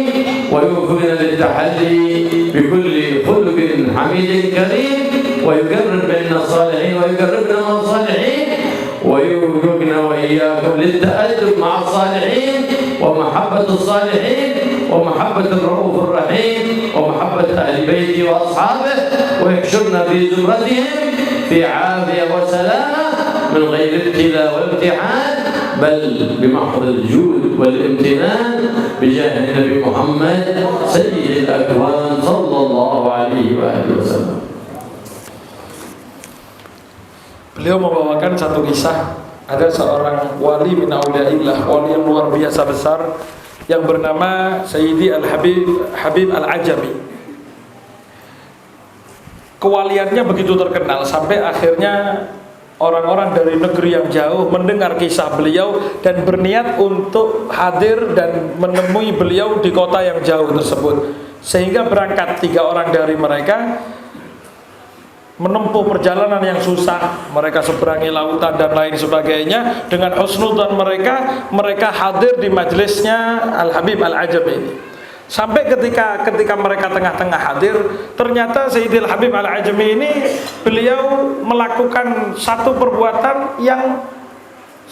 ويوفقنا للتحلي بكل خلق حميد كريم، ويقرب بين الصالحين ويقربنا من الصالحين، ويوفقنا وإياكم للتأدب مع الصالحين ومحبة الصالحين ومحبة الرؤوف الرحيم ومحبة أهل بيته وأصحابه، ويحشرنا في زمرتهم في عافية وسلامة من غير ابتلاء وامتحان، بل بمحض الجود والامتنان بجاه النبي محمد سيد الأكوان صلى الله عليه وآله وسلم. Beliau membawakan satu kisah. Ada seorang wali min auliyaillah, wali yang luar biasa besar, yang bernama Sayyidi Al-Habib Al-Ajami. Kewaliannya begitu terkenal sampai akhirnya orang-orang dari negeri yang jauh mendengar kisah beliau dan berniat untuk hadir dan menemui beliau di kota yang jauh tersebut. Sehingga berangkat 3 orang dari mereka menempuh perjalanan yang susah, mereka seberangi lautan dan lain sebagainya. Dengan husnudzon mereka hadir di majelisnya Al-Habib Al-Ajami ini. Sampai ketika mereka tengah-tengah hadir, ternyata Sayyidil Habib Al-Ajami ini beliau melakukan satu perbuatan yang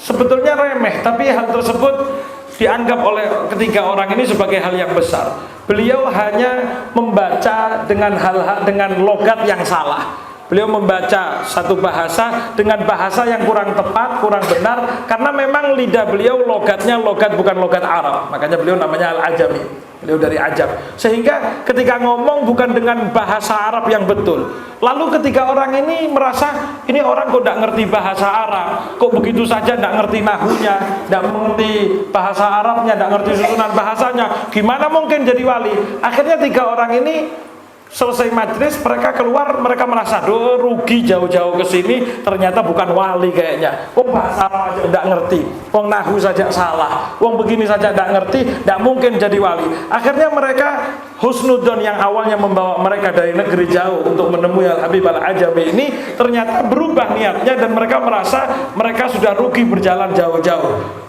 sebetulnya remeh, tapi hal tersebut dianggap oleh ketiga orang ini sebagai hal yang besar. Beliau hanya membaca dengan dengan logat yang salah. Beliau membaca satu bahasa dengan bahasa yang kurang tepat, kurang benar, karena memang lidah beliau logatnya bukan logat Arab. Makanya beliau namanya Al-Ajami. Beliau dari Ajam. Sehingga ketika ngomong bukan dengan bahasa Arab yang betul. Lalu ketika orang ini merasa, ini orang kok tidak ngerti bahasa Arab, kok begitu saja tidak ngerti nahunya, tidak mengerti bahasa Arabnya, tidak ngerti susunan bahasanya, gimana mungkin jadi wali? Akhirnya 3 orang ini selesai majlis, mereka keluar, mereka merasa rugi jauh-jauh ke sini, ternyata bukan wali kayaknya. Wong bahasa Arab aja tidak ngerti, wong nahu saja salah, wong begini saja tidak ngerti, tidak mungkin jadi wali. Akhirnya mereka husnudzon yang awalnya membawa mereka dari negeri jauh untuk menemui Al-Habib Al-Ajami ini, ternyata berubah niatnya dan mereka merasa mereka sudah rugi berjalan jauh-jauh.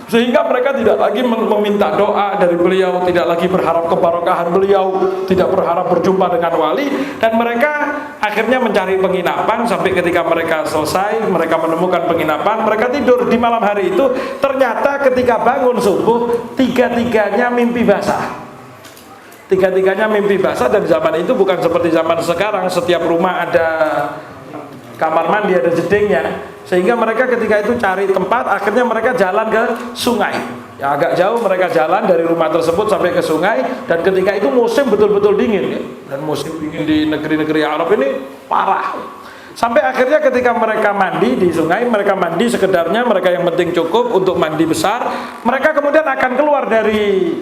Sehingga mereka tidak lagi meminta doa dari beliau, tidak lagi berharap kebarokahan beliau, tidak berharap berjumpa dengan wali, dan mereka akhirnya mencari penginapan. Sampai ketika mereka selesai, mereka menemukan penginapan, mereka tidur di malam hari itu. Ternyata ketika bangun subuh, tiga-tiganya mimpi basah. Tiga-tiganya mimpi basah. Dan zaman itu bukan seperti zaman sekarang, setiap rumah ada kamar mandi, ada jedingnya. Sehingga mereka ketika itu cari tempat, akhirnya mereka jalan ke sungai. Ya, agak jauh mereka jalan dari rumah tersebut sampai ke sungai. Dan ketika itu musim betul-betul dingin ya. Dan musim dingin di negeri-negeri Arab ini parah. Sampai akhirnya ketika mereka mandi di sungai, mereka mandi sekedarnya, mereka yang penting cukup untuk mandi besar. Mereka kemudian akan keluar dari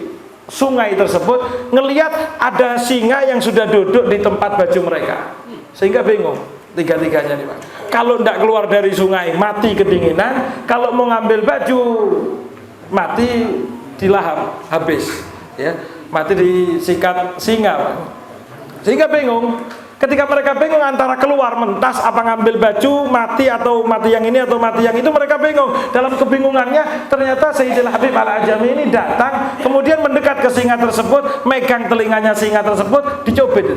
sungai tersebut, ngelihat ada singa yang sudah duduk di tempat baju mereka. Sehingga bingung tiga-tiganya nih Pak. Kalau tidak keluar dari sungai mati kedinginan, kalau mau ngambil baju mati dilahap habis, ya, mati disikat singa Pak. Sehingga bingung. Ketika mereka bingung antara keluar mentas apa ngambil baju mati atau mati yang ini atau mati yang itu, mereka bingung. Dalam kebingungannya ternyata Sayyidil Habib Al-Ajami ini datang, kemudian mendekat ke singa tersebut, megang telinganya singa tersebut, dicubit.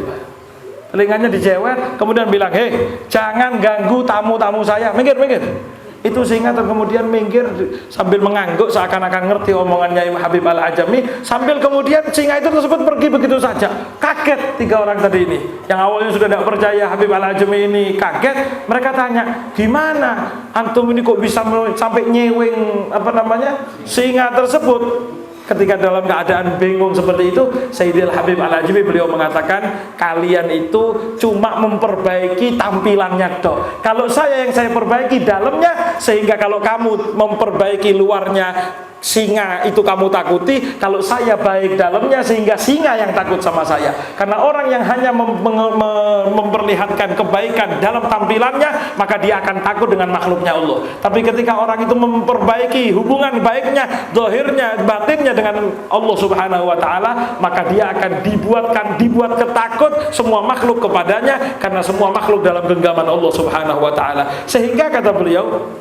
Telinganya dijewet, kemudian bilang, hei, jangan ganggu tamu-tamu saya, minggir. Itu singa kemudian minggir sambil mengangguk seakan-akan ngerti omongannya Habib Al-Ajami, sambil kemudian singa itu tersebut pergi begitu saja. Kaget tiga orang tadi ini, yang awalnya sudah tidak percaya Habib Al-Ajami ini kaget. Mereka tanya, gimana antum ini kok bisa sampai nyeweng singa tersebut? Ketika dalam keadaan bingung seperti itu, Sayyidil Habib Al-Ajami beliau mengatakan, kalian itu cuma memperbaiki tampilannya toh. Kalau saya yang saya perbaiki dalamnya, sehingga kalau kamu memperbaiki luarnya singa itu kamu takuti, kalau saya baik dalamnya sehingga singa yang takut sama saya. Karena orang yang hanya memperlihatkan kebaikan dalam tampilannya, maka dia akan takut dengan makhluknya Allah. Tapi ketika orang itu memperbaiki hubungan baiknya, zahirnya, batinnya dengan Allah Subhanahu wa taala, maka dia akan dibuat ketakut semua makhluk kepadanya, karena semua makhluk dalam genggaman Allah Subhanahu wa taala. Sehingga kata beliau,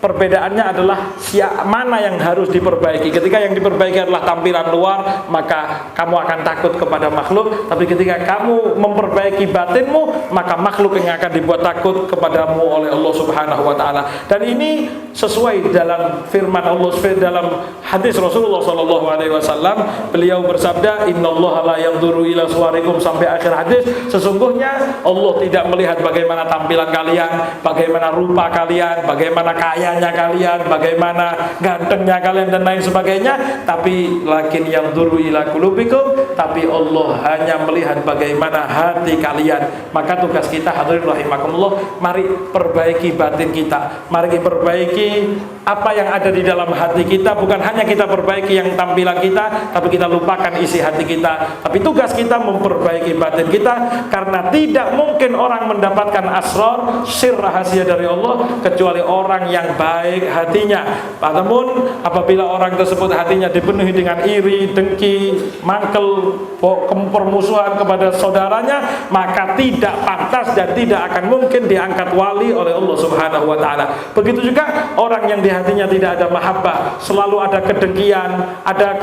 perbedaannya adalah mana yang harus diperbaiki. Ketika yang diperbaiki adalah tampilan luar, maka kamu akan takut kepada makhluk. Tapi ketika kamu memperbaiki batinmu, maka makhluk yang akan dibuat takut kepadamu oleh Allah Subhanahu wa taala. Dan ini sesuai dalam firman Allah, dalam hadis Rasulullah sallallahu alaihi wasallam. Beliau bersabda, "Innallaha la yanzuru ila suwarikum", sampai akhir hadis. Sesungguhnya Allah tidak melihat bagaimana tampilan kalian, bagaimana rupa kalian, bagaimana kaya kalian, bagaimana gantengnya kalian dan lain sebagainya, tapi lakin yang duru ila qulubikum, tapi Allah hanya melihat bagaimana hati kalian. Maka tugas kita, hadirin rahimakumullah, mari perbaiki batin kita, mari perbaiki apa yang ada di dalam hati kita. Bukan hanya kita perbaiki yang tampilan kita, tapi kita lupakan isi hati kita. Tapi tugas kita memperbaiki batin kita, karena tidak mungkin orang mendapatkan asrar, sir rahasia dari Allah, kecuali orang yang baik hatinya. Namun apabila orang tersebut hatinya dipenuhi dengan iri, dengki, mangkel, permusuhan kepada saudaranya, maka tidak pantas dan tidak akan mungkin diangkat wali oleh Allah Subhanahu wa taala. Begitu juga orang yang di hatinya tidak ada mahabbah, selalu ada kedengkian, ada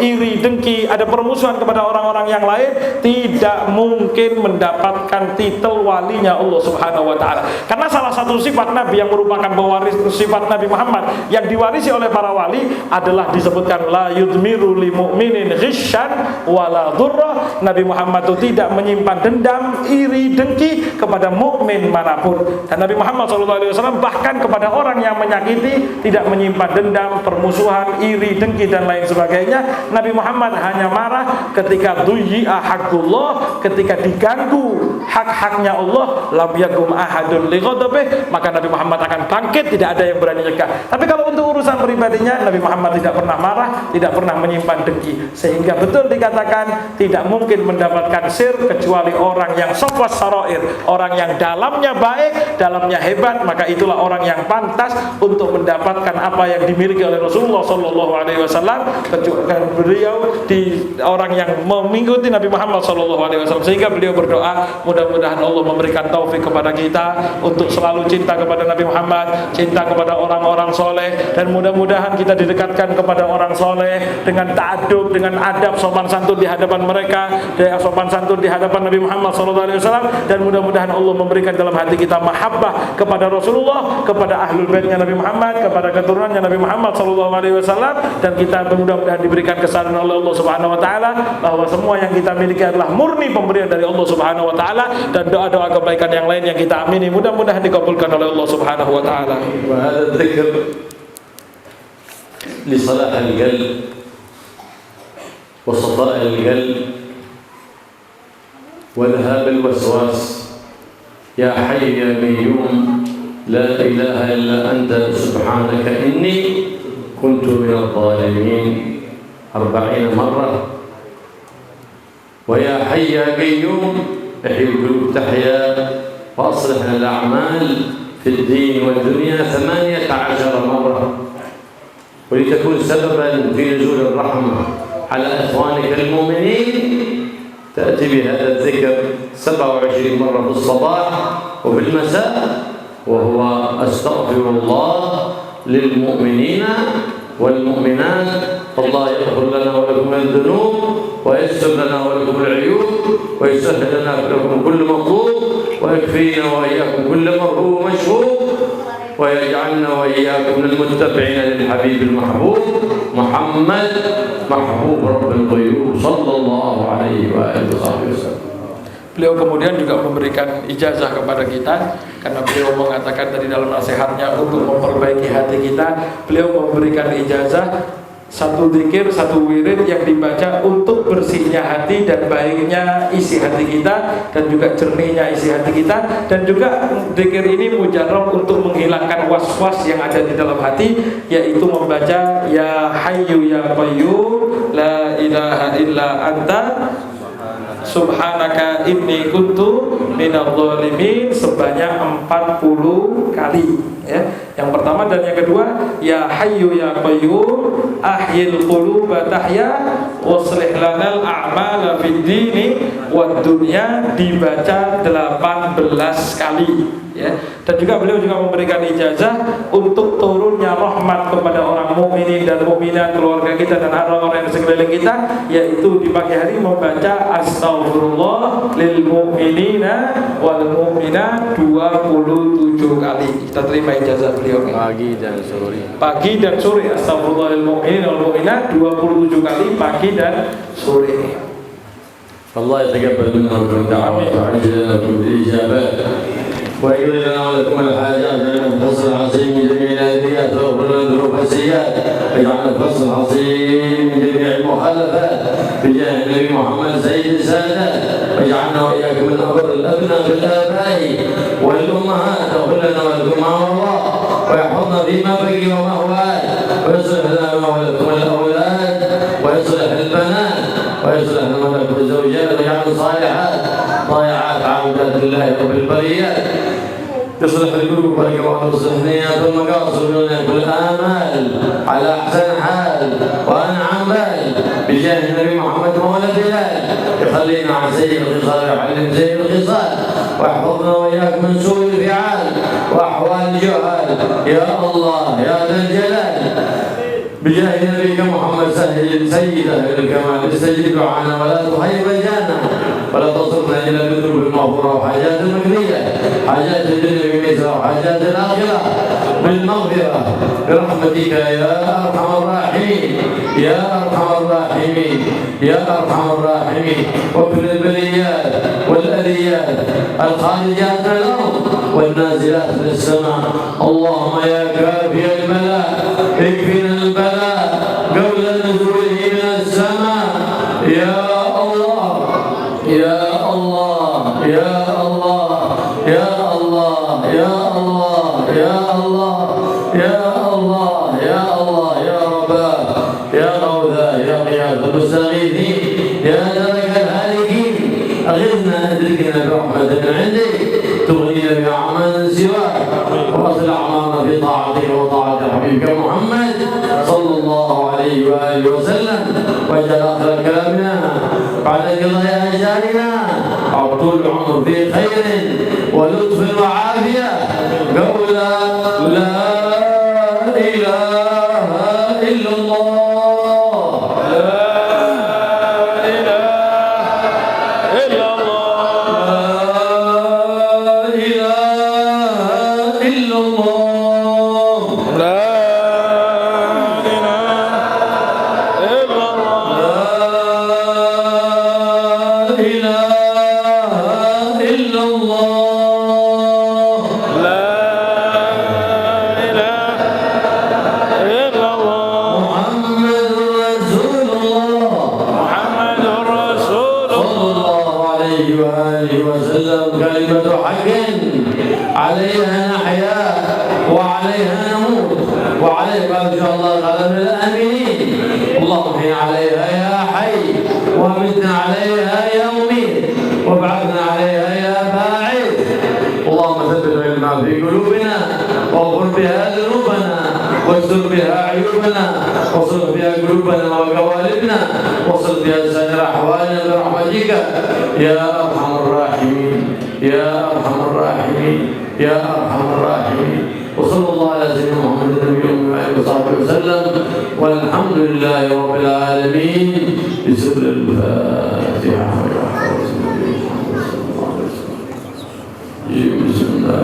iri, dengki, ada permusuhan kepada orang-orang yang lain, tidak mungkin mendapatkan titel walinya Allah Subhanahu wa taala. Karena salah satu sifat Nabi yang merupakan pewaris sifat Nabi Muhammad yang diwarisi oleh para wali adalah disebutkan la yudmiru li mu'minin ghishan wala dhurra. Nabi Muhammad itu tidak menyimpan dendam, iri, dengki kepada mukmin manapun. Dan Nabi Muhammad SAW bahkan kepada orang yang menyakiti tidak menyimpan dendam, permusuhan, iri, dengki dan lain sebagainya. Nabi Muhammad hanya marah ketika duyi'a haqqullah, ketika diganggu hak-haknya Allah, lam yakum ahadun li ghadabih, maka Nabi Muhammad akan bangkit, tidak ada yang berani nyegah. Tapi kalau untuk urusan pribadinya, Nabi Muhammad tidak pernah marah, tidak pernah menyimpan dengki. Sehingga betul dikatakan tidak mungkin mendapatkan sir kecuali orang yang safwas sarair, orang yang dalamnya baik, dalamnya hebat. Maka itulah orang yang pantas untuk mendapatkan apa yang dimiliki oleh Rasulullah sallallahu alaihi wasallam. Dan beliau orang yang mengikuti Nabi Muhammad sallallahu alaihi wasallam. Sehingga beliau berdoa, mudah-mudahan Allah memberikan taufik kepada kita untuk selalu cinta kepada Nabi Muhammad, cinta kepada orang-orang soleh, dan mudah-mudahan mudah-mudahan kita didekatkan kepada orang soleh dengan ta'adub, dengan adab sopan santun di hadapan mereka, sopan santun di hadapan Nabi Muhammad SAW, dan mudah-mudahan Allah memberikan dalam hati kita mahabbah kepada Rasulullah, kepada ahlul baitnya Nabi Muhammad, kepada keturunannya Nabi Muhammad SAW, dan kita mudah-mudahan diberikan kesadaran oleh Allah Subhanahu Wa Taala bahwa semua yang kita miliki adalah murni pemberian dari Allah Subhanahu Wa Taala, dan doa-doa kebaikan yang lain yang kita amini mudah-mudahan dikabulkan oleh Allah Subhanahu Wa Taala. وهذا الذكر لصلاح القلب وصفاء القلب وذهاب الوسواس. يا حي يا قيوم لا إله إلا أنت سبحانك إني كنت من الظالمين 40 مرة. ويا حي يا قيوم احيي القلوب تحيا وأصلح الأعمال في الدين والدنيا 18 مرة، ولتكون سببا في نزول الرحمة على إخوانك المؤمنين تأتي بهذا الذكر 27 مرة في الصباح وفي المساء، وهو أستغفر الله للمؤمنين والمؤمنات، الله يغفر لنا ولكم الذنوب ويستر لنا ولكم العيوب ويسهل لنا ولكم كل مطلوب ويكفينا وإياكم كل مرهوب ومشهور ويجعلنا وإياكم من المتبعين للحبيب المحبوب محمد محبوب رب الغيوب صلى الله عليه وآله وسلم. Beliau kemudian juga memberikan ijazah kepada kita, karena beliau mengatakan tadi dalam nasihatnya untuk memperbaiki hati kita, beliau memberikan ijazah satu zikir, satu wirid yang dibaca untuk bersihnya hati dan baiknya isi hati kita, dan juga jernihnya isi hati kita, dan juga zikir ini mujarab untuk menghilangkan was-was yang ada di dalam hati, yaitu membaca Ya Hayyu Ya Qayyum La ilaha illa anta Subhanaka inni kuntu minadh dhalimin sebanyak 40 kali ya. Yang pertama dan yang kedua, Ya Hayyu Ya Qayyum ahyil quluba tahya waslih lanal a'mala fid dini wad dunya dibaca 18 kali ya. Dan juga beliau juga memberikan ijazah untuk turunnya rahmat kepada orang mukminin dan mukminat, keluarga kita dan orang-orang yang sekeliling kita, yaitu di pagi hari membaca Astaghfirullah lil mu'minina wal mu'minat 27 kali. Kita terima ijazah beliau pagi dan sore. Pagi dan sore Astaghfirullah lil mu'minina wal mu'minat 27 kali pagi dan sore. Allah يتقبل منا ومنكم ويعجلنا بالإجابات ويغفر لنا ولكم الحاجات من الفصل العظيم من جميع الأذيات ويغفر لنا الذنوب والسيئات ويجعلنا الفصل العظيم من جميع المخالفات بجاه النبي محمد سيد السادات ويجعلنا وإياكم من أبر الأبناء بالآباء والأمهات واغفر لنا ولكم مع الله ويحفظنا فيما بقي وما هو ويصلح لنا ولكم الأولاد ويصلح البنات ويصلح لنا ولكم الزوجات ويجعلنا صالحات ضائعات عابدات لله رب البريات يصلح القلوب والجوارح والصحنيات والمقاصد ويكون الآمال على أحسن حال وأنعم بال بجاه النبي محمد مولى بلال يخلينا عن سيء الخصال ويعلم سيء الخصال ويحفظنا وإياك من سوء الفعال وأحوال الجهال يا الله يا ذا الجلال بجاه نبيك محمد سهل سيد أهل الكمال استجب دعانا ولا تخيب جانا ولا تصرفنا إلى الذنوب المغفورة وحاجات المكنية حاجات الدنيا بمثلها وحاجات الآخرة بالمغفرة برحمتك يا أرحم الراحمين يا أرحم الراحمين يا أرحم الراحمين وكل البليات والأذيات الخارجات من الأرض والنازلات من السماء اللهم يا كافي البلاء اكفنا البلاء قبل نزوله من السماء يا الله يا الله يا الله يا الله يا الله يا الله يا الله يا الله يا رباه يا غوثاه يا غياث المستغيثين يا درك الهالكين أغثنا أدركنا برحمة من عندك تغنينا بعمل سواك واصل أعمارنا في طاعتك وطاعة حبيبك محمد صلى الله عليه وآله وسلم واجعل آخر كلامنا بعد قضاء أجالنا أو طول العمر في خير ولطف وعافية قولا لا إله وعليها إن شاء الله غدا من الآمنين. اللهم احينا عليها يا حي، وامتنا عليها يا مميت، وابعثنا عليها يا باعث. اللهم ثبت علمنا في قلوبنا، واغفر بها ذنوبنا، واستر بها عيوبنا، وصل بها قلوبنا وقوالبنا، وصل بها سائر احوالنا برحمتك يا ارحم الراحمين، يا ارحم الراحمين، يا ارحم الراحمين. وصلى الله على سيدنا محمد النبي وعلى وصحبه وسلم، والحمد لله رب العالمين. بسر الفاتحه. بسم الله